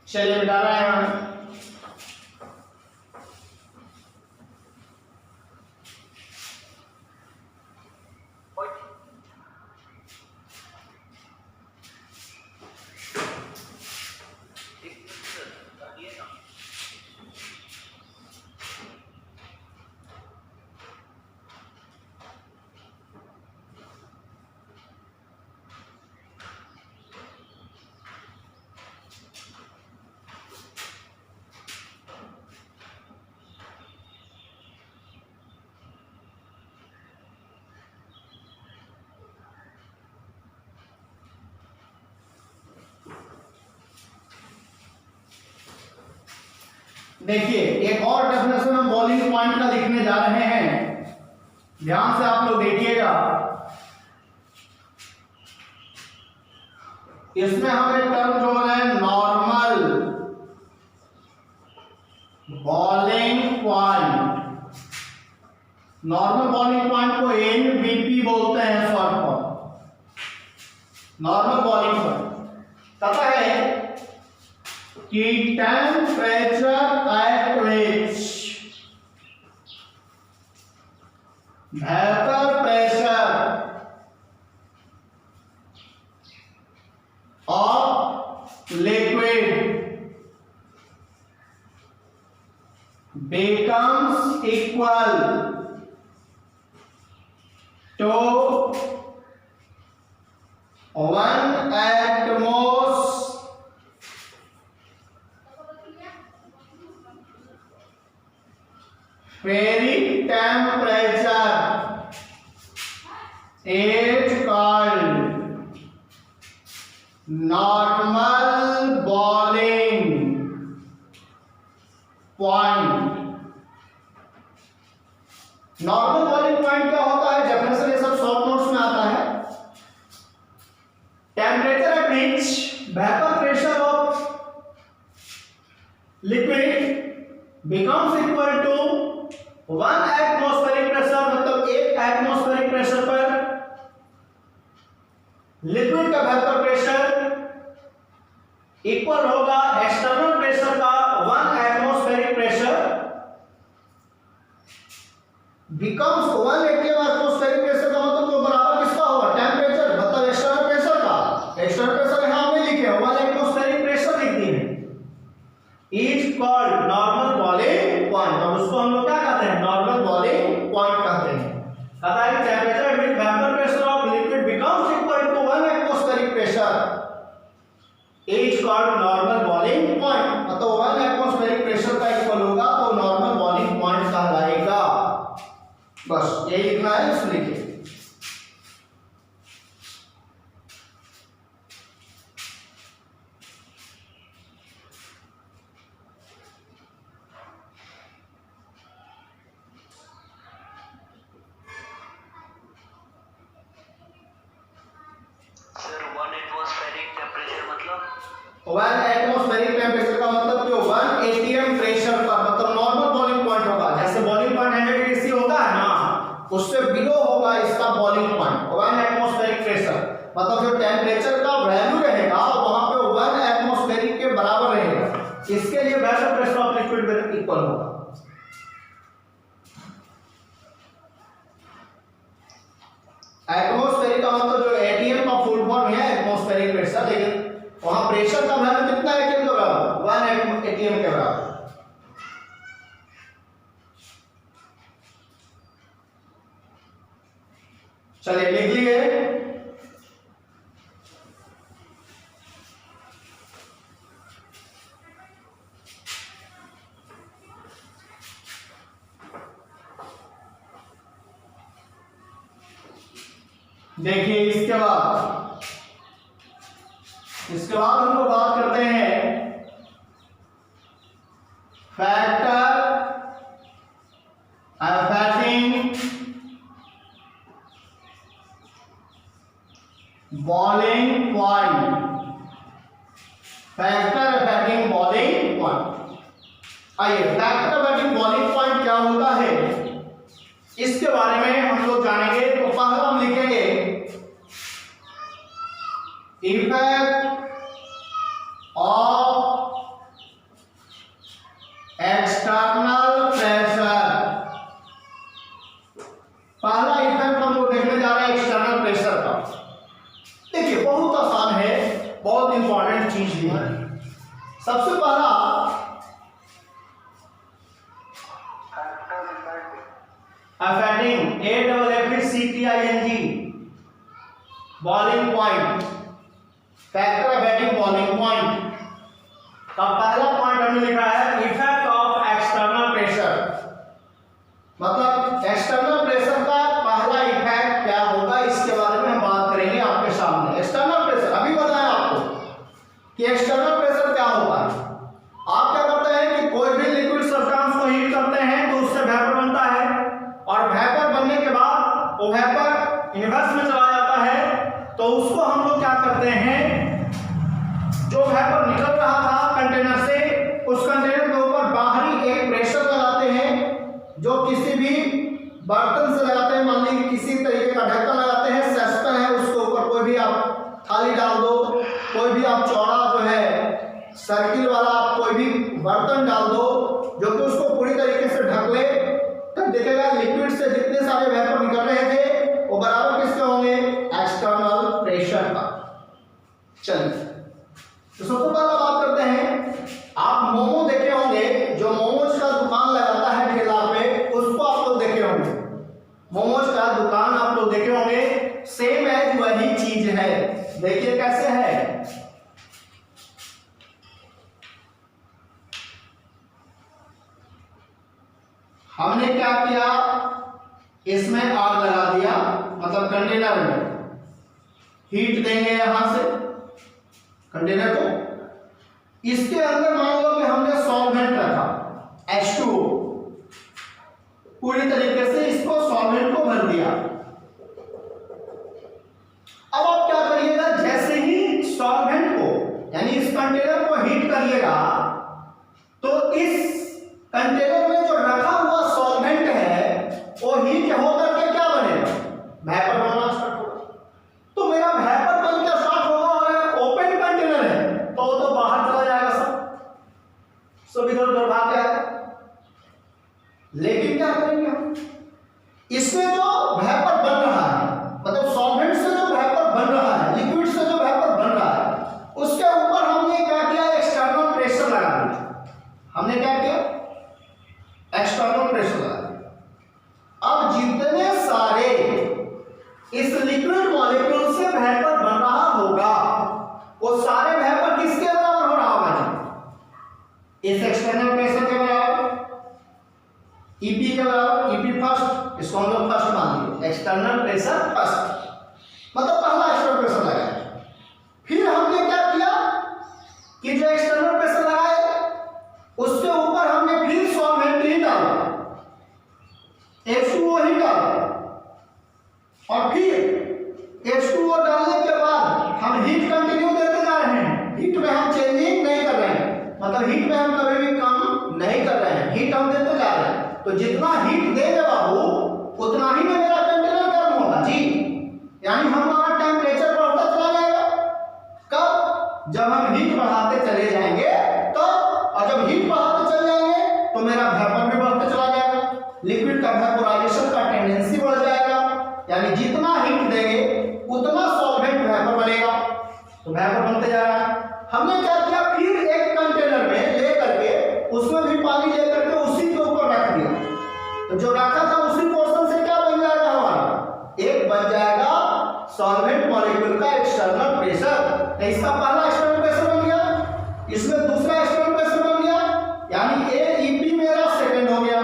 चलिए मिटा रहे हैं हम। देखिए एक और डेफिनेशन हम बॉइलिंग पॉइंट का लिखने जा रहे हैं, ध्यान से आप लोग देखिएगा। इसमें हम एक टर्म जो है normal boiling point, normal boiling point को एनबीपी बोलते हैं short form, normal boiling point. पता है कि temperature at which vapour pressure of liquid becomes equal to 1 atmos very temperature is called normal boiling point। Normal boiling point क्या होता है? डेफिनेशन ये सब शॉर्ट नोट्स में आता है। Temperature at which vapour pressure of liquid becomes equal to 1 atmospheric pressure, मतलब 1 लिक्विड का वेपर प्रेशर इक्वल होगा एक्सटर्नल प्रेशर का 1 atmospheric pressure becomes 1 atmospheric pressure का मतलब जो बराबर किसका होगा टेंपरेचर मतलब एक्सटर्नल प्रेशर का। एक्सटर्नल प्रेशर यहां हमने लिखे 1 एटमॉस्फेरिक प्रेशर लिख दिए is called normal boiling point. और उसको हम लोग क्या कहते हैं नॉर्मल बॉइलिंग पॉइंट कहते हैं। कहता है कि temperature with vapour pressure of liquid becomes equal to 1 atmospheric pressure is called normal boiling point. मतलब 1 एटमॉस्फेरिक प्रेशर का इक्वल होगा तो नॉर्मल बॉइलिंग पॉइंट कहलाएगा। बस यही लिखना है इसमें लिखिए। सर 1 एटमॉस्फेरिक टेम्परेचर मतलब 1 एटमॉस्फेरिक टेंपरेचर का मतलब जो 1 एटीएम प्रेशर पर मतलब नॉर्मल बॉइलिंग पॉइंट होगा। जैसे बॉइलिंग पॉइंट 100 डिग्री सी होता है ना उससे बिलो होगा इसका बॉइलिंग पॉइंट 1 एटमॉस्फेरिक प्रेशर मतलब जो टेंपरेचर का वैल्यू रहेगा वहां पे 1 एटमॉस्फेरिक के बराबर रहेगा। इसके लिए vapour pressure of liquid equal होगा। एटमॉस्फेरिक का मतलब जो एटीएम का फुल फॉर्म है एटमॉस्फेरिक प्रेशर लेकिन वहां प्रेशर का वैल्यू कितना है एटीएम के बराबर 1 एटीएम के बराबर। चलिए लिख लिए। देखिए इसके बाद हम लोग बात करते हैं factor affecting boiling point. Factor affecting boiling point. आइए फैक्टर अफेक्टिंग बॉइलिंग पॉइंट क्या होता है इसके बारे में हम लोग जानेंगे। तो पहला हम लिखेंगे इफेक्ट ऑफ एक्सटर्नल प्रेशर। पहला इफेक्ट हम लोग देखने जा रहे हैं एक्सटर्नल प्रेशर का। देखिए बहुत आसान है बहुत इंपॉर्टेंट चीज भी है। सबसे पहला affecting AFFCTING boiling point factor affecting boiling point का पहला पॉइंट हमने लिखा है इफेक्ट ऑफ एक्सटर्नल प्रेशर। मतलब एक्सटर्नल प्रेशर का पहला इफेक्ट क्या होगा इसके बारे में हम बात करेंगे आपके सामने। एक्सटर्नल प्रेशर अभी बताया आपको कि एक्सटर्नल प्रेशर क्या होता है। आप क्या करते हैं कि कोई भी लिक्विड सब्सटेंस को हीट करते हैं तो उससे वेपर बनता है और वेपर बनने के बाद वो वेपर यूनिवर्स में चला जाता है। तो उसको हम लोग क्या करते हैं जो वेपर निकल रहा था कंटेनर से उस कंटेनर के ऊपर बाहरी एक प्रेशर लगाते हैं जो किसी भी बर्तन से लगाते हैं। मान लीजिए किसी तरीके का ढक्कन लगाते हैं सस्पेन है उसके ऊपर कोई भी आप थाली डाल दो कोई भी आप चौड़ा जो है सर्किल वाला आप कोई भी बर्तन डाल दो जो कि उसको पूरी तरीके से ढक ले तब देखेगा लिक्विड से जितने सारे वेपर निकल रहे थे वो बराबर किसके होंगे एक्सटर्नल प्रेशर का। चलिए तो सबसे पहला बात करते हैं आप मोमो देखे होंगे जो मोमोज का दुकान लगाता है ठेला पे उसको आप लोग देखे होंगे। मोमोज का दुकान आप लोग देखे होंगे सेम एज वही चीज है। देखिए कैसे है हमने क्या किया इसमें आग लगा दिया मतलब कंटेनर में हीट देंगे यहां से कंटेनर को। इसके अंदर मान लो कि हमने सॉल्वेंट रखा H2O पूरी तरीके से इसको सॉल्वेंट को भर दिया। अब आप क्या करिएगा जैसे ही सॉल्वेंट को यानी इस कंटेनर को हीट करिएगा तो इस कंटेनर में जो रखा हुआ सॉल्वेंट है वो हीट होकर के क्या बनेगा वेपर बनना स्टार्ट होगा। तो मेरा वेपर बन लेकिन क्या करेंगे हम, इसमें जो वेपर बन रहा है, मतलब सॉल्वेंट से जो वेपर बन रहा है, लिक्विड से जो वेपर बन रहा है, उसके ऊपर हमने क्या किया, एक्सटर्नल प्रेशर लगा दिया। हमने क्या किया, एक्सटर्नल प्रेशर लगा दिया। अब जितने सारे इस लिक्विड मॉलिक्यूल से वेपर बन रहा होगा, वो सारे वेपर किसके बराबर हो रहा होगा जी, इस एक्सटर्नल प्रेशर के बराबर, ईपी के बराबर। ईपी फर्स्ट, इसको हम लोग फर्स्ट मान लिए, एक्सटर्नल प्रेशर फर्स्ट, मतलब पहला एक्सटर्नल प्रेशर लगाया। फिर हमने क्या किया कि जो एक्सटर्नल प्रेशर लगाए उसके ऊपर हमने फिर सॉल्वेंट ही डाला, H2O ही डाला, और फिर H2O डालने के बाद हम हीट कंटिन्यू देते जा रहे हैं। हीट में हम चेंजिंग नहीं कर रहे हैं, मतलब हीट में हम कभी भी कम नहीं कर रहे हैं, हीट हम देते जा रहे हैं। तो जितना हीट देंगे बाबू उतना ही में मेरा कंटेनर गर्म होगा जी, यानी हमारा टेम्परेचर बढ़ता चला जाएगा। कब, जब हम हीट बढ़ाते चले जाएंगे तो, और जब हीट बढ़ाते चले जाएंगे तो मेरा वेपर भी बढ़ता चला जाएगा, लिक्विड का वेपोराइजेशन का टेंडेंसी बढ़ जाएगा, यानी जितना हीट देंगे उतना सॉल्वेंट वेपर बनेगा, तो वेपर बनते जा रहा है। हमने क्या किया, फिर एक कंटेनर में ले करके उसमें भी पानी ले करके उसी के ऊपर रख दिया, तो जो रखा था उसी पोर्शन से क्या बन जाएगा हमारा, एक बन जाएगा सॉल्वेंट मॉलिक्यूल का एक्सटर्नल प्रेशर। इसका पहला एक्सटर्नल प्रेशर बन गया, इसमें दूसरा एक्सटर्नल प्रेशर बन गया, यानी AEP मेरा सेकंड हो गया,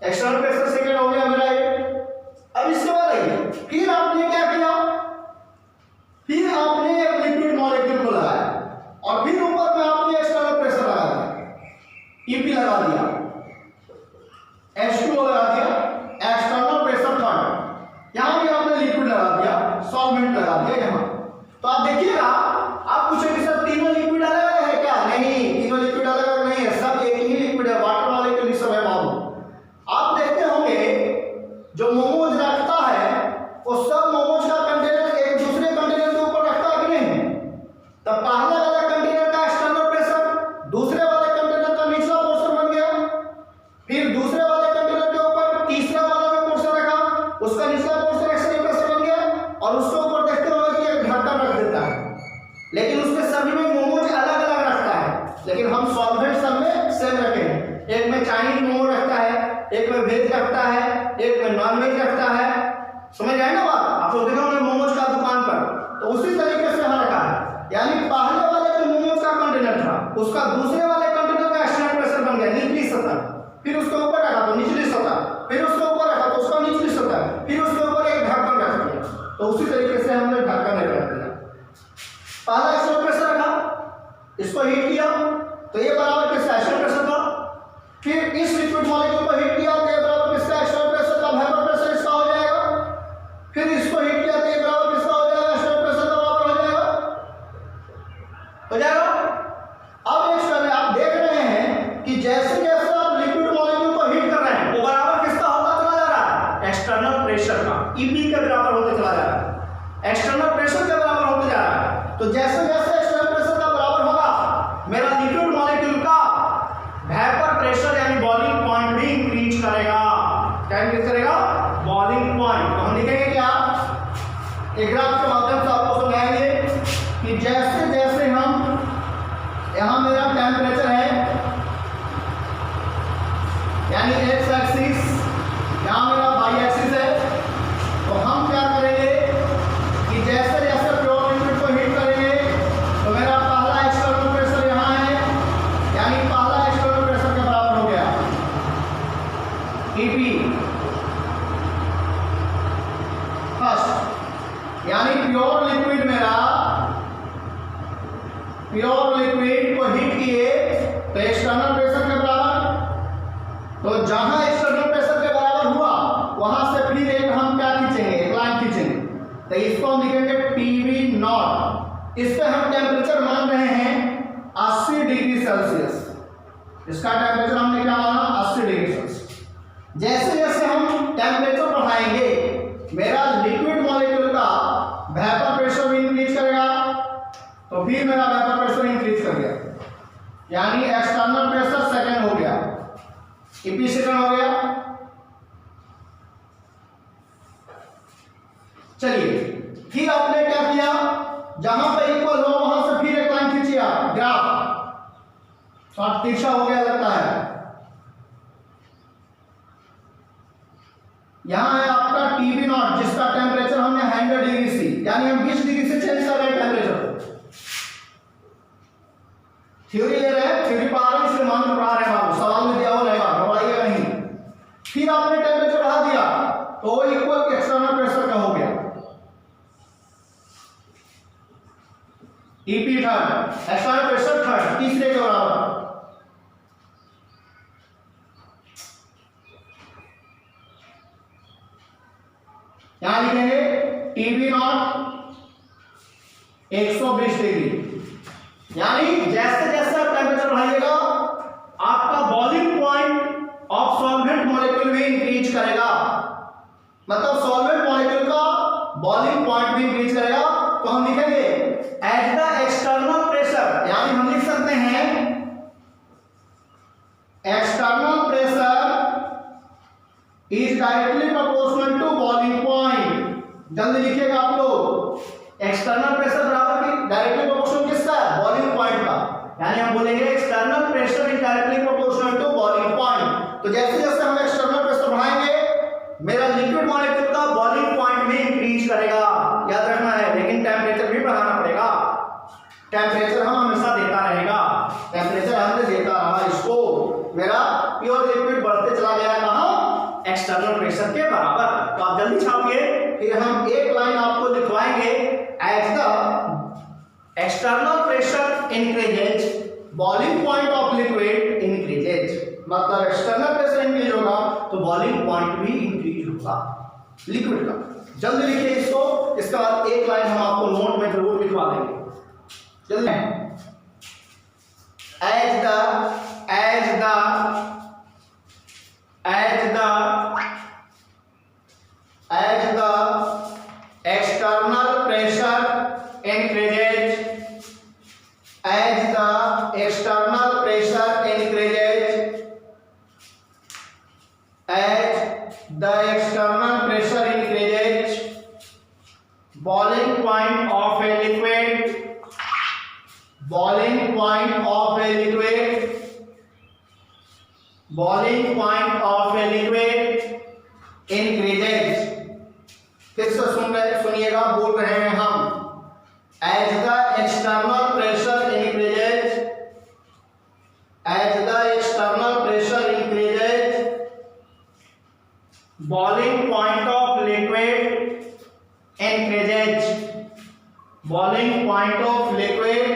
एक्सटर्नल प्रेशर सेकंड हो गया मेरा ये। अब इसके बाद आइए, फिर आपने क्या किया, फिर आपने एक लिक्विड मॉलिक्यूल को लगाया और फिर ऊपर में आपने एक्सटर्नल प्रेशर लगा दिया, EP लगा दिया, H2O लगा दिया, एक्सटर्नल प्रेशर थर्ड, यहां भी आपने लिक्विड लगा दिया, सॉल्वेंट लगा दिया यहां। तो आप देखिएगा, आप पूछेंगे सर तीनों लिक्विड अलग अलग है क्या, नहीं, तीनों लिक्विड अलग अलग नहीं है, सब एक ही लिक्विड है, वाटर मॉलिक्यूल सब है बाबू। आप देखते होंगे जो मोमोज रखता है वो सब मोमोज का कंटेनर एक दूसरे कंटेनर के ऊपर रखता है कि नहीं, तब पहले वाले कंटेनर का एक्सटर्नल प्रेशर दूसरे वाले कंटेनर का निचला पोर्शन बन गया, फिर दूसरे वाले कंटेनर के ऊपर तीसरा वाला जो पोर्शन रखा उसका निचला पोर्शन एक्सटर्नल प्रेशर बन गया, और उसके ऊपर देखते होंगे कि एक ढक्कन रख देता है, लेकिन उसमें सभी में मोमोज अलग अलग रखता है, लेकिन हम सॉल्वेंट सब में सेम रखें। एक में चाइनीज मोमो रखता है, एक में वेज रखता है, एक में नॉन वेज रखता है, समझ आए ना बात, आप लोग देखो ना मोमोज का दुकान पर, तो उसी तरीके से यहाँ रखा है, यानी पहले वाले जो मोमोज का कंटेनर था उसका दूसरे वाले कंटेनर का एक्सटर्नल प्रेशर बन गया निचली सतह, फिर उसके ऊपर रखा तो निचली सतह, फिर उसके ऊपर रखा तो उसका निचली सतह, फिर उसके ऊपर एक ढक्कन रख दिया, तो उसी तरीके से हमने ढक्कन रख दिया। पहला एक्सटर्नल प्रेशर रखा, इसको हीट किया तो ये बराबर किसका एक्सटर्नल प्रेशर था, फिर इस लिक्विड मॉलिक्यूल को हीट किया तो ये बराबर किसका एक्सटर्नल प्रेशर का वेपर प्रेशर इसका हो जाएगा, फिर इसको हीट किया तो ये बराबर किसका हो जाएगा, एक्सटर्नल प्रेशर का बराबर हो जाएगा। अब एक समय आप देख रहे हैं कि जैसे जैसे आप लिक्विड मॉलिक्यूल को हीट कर रहे हैं वो बराबर किसका होता चला जा रहा है, एक्सटर्नल प्रेशर का, EP के बराबर होते चला जा रहा है, एक्सटर्नल प्रेशर के बराबर होते जा रहा है। तो जैसे जैसे एक्सटर्नल प्रेशर का बराबर होगा मेरा लिक्विड मॉलिक्यूल का वेपर प्रेशर यानी बॉइलिंग पॉइंट भी इंक्रीज करेगा। क्या इंक्रीज करेगा, बॉइलिंग पॉइंट। तो हम लिखेंगे क्या, एक ग्राफ के माध्यम से आपको समझाएंगे कि जैसे जैसे हम, यहां मेरा टेम्परेचर है यानी एक्स एक्सिस, यहां मेरा वाई एक्सिस है, तो हम क्या करेंगे कि जैसे जैसे प्योर लिक्विड को हीट करेंगे तो मेरा पहला एक्सटर्नल प्रेशर यहाँ है, यानी पहला एक्सटर्नल प्रेशर के बराबर हो गया EP फर्स्ट, यानी प्योर लिक्विड मेरा, प्योर लिक्विड को हीट किए तो एक्सटर्नल प्रेशर के बराबर, तो जहां एक्सटर्नल प्रेशर के बराबर हुआ वहां से फिर एक हम क्या खींचेंगे, एक लाइन खींचेंगे, तो इसको हम लिखेंगे PV नॉट। इस पे हम टेम्परेचर मान रहे हैं 80 डिग्री सेल्सियस, इसका टेम्परेचर हमने क्या माना, 80 डिग्री सेल्सियस। जैसे जैसे हम टेम्परेचर बढ़ाएंगे मेरा लिक्विड मॉलिक्यूल का वेपर प्रेशर भी इंक्रीज करेगा, तो फिर मेरा वेपर प्रेशर इंक्रीज कर गया, यानी एक्सटर्नल प्रेशर सेकंड हो गया, ईपी सेकंड हो गया। चलिए फिर आपने क्या किया, जहां पे इक्वल हो वहां से फिर एक लाइन खींचिए आप, ग्राफ थोड़ा तिरछा हो गया लगता है। यहां है आपका टीवी नॉट, जिसका टेम्परेचर हमने 100 डिग्री सी, यानी हम 20 डिग्री से चेंज कर रहे हैं टेम्परेचर। थ्योरी ले रहे हैं, थ्योरी पढ़ा रहे हैं, इसलिए मान पढ़ा रहे हैं आपको, सवाल में दिया हो रहेगा, घबराइएगा नहीं। फिर आपने टेम्परेचर बढ़ा दिया तो वो इक्वल एक्सटर्नल प्रेशर का हो गया, EP third, external pressure third, तीसरे के बराबर। यहां लिखेंगे टीबी नॉट 120 डिग्री, यानी जैसे जैसे आप टेम्परेचर बढ़ाइएगा आपका boiling point of solvent molecule भी इंक्रीज करेगा, मतलब सॉल्वेंट मॉलिक्यूल का बॉइलिंग पॉइंट भी इंक्रीज करेगा। तो हम लिखेंगे एट द एक्सटर्नल प्रेशर, यानी हम लिख सकते हैं external pressure is directly proportional to boiling point. जल्दी लिखिएगा आप लोग, एक्सटर्नल प्रेशर बराबर की डायरेक्टली प्रोपोर्शनल किसका है, बॉइलिंग पॉइंट का, यानी हम बोलेंगे external pressure is directly proportional to boiling point. तो जैसे जैसे हम एक्सटर्नल प्रेशर बढ़ाएंगे मेरा लिक्विड मॉलिक्यूल का बॉइलिंग पॉइंट भी इंक्रीज करेगा, याद रखना है, लेकिन टेम्परेचर भी बढ़ाना पड़ेगा। टेम्परेचर हम हमेशा देता रहेगा, टेम्परेचर हमने देता रहा इसको, मेरा प्योर लिक्विड बढ़ते चला गया कहां, एक्सटर्नल प्रेशर के बराबर। तो आप जल्दी छापिए, फिर हम एक लाइन आपको लिखवाएंगे, at the external pressure increases boiling point of liquid increases, मतलब एक्सटर्नल प्रेशर इंक्रीज होगा तो बॉइलिंग पॉइंट भी इंक्रीज होगा लिक्विड का। जल्दी लिखिए इसको, इसके बाद एक लाइन हम आपको नोट में जरूर लिखवा देंगे। जल्दी, as the external pressure increases, as the external pressure increases, as the external pressure increases, boiling point of a liquid, boiling point of a liquid, boiling point of a liquid increases। फिर से सुनिएगा, बोल रहे हैं हम, as the external pressure increases, as the external pressure increases, boiling point of liquid increases, boiling point of liquid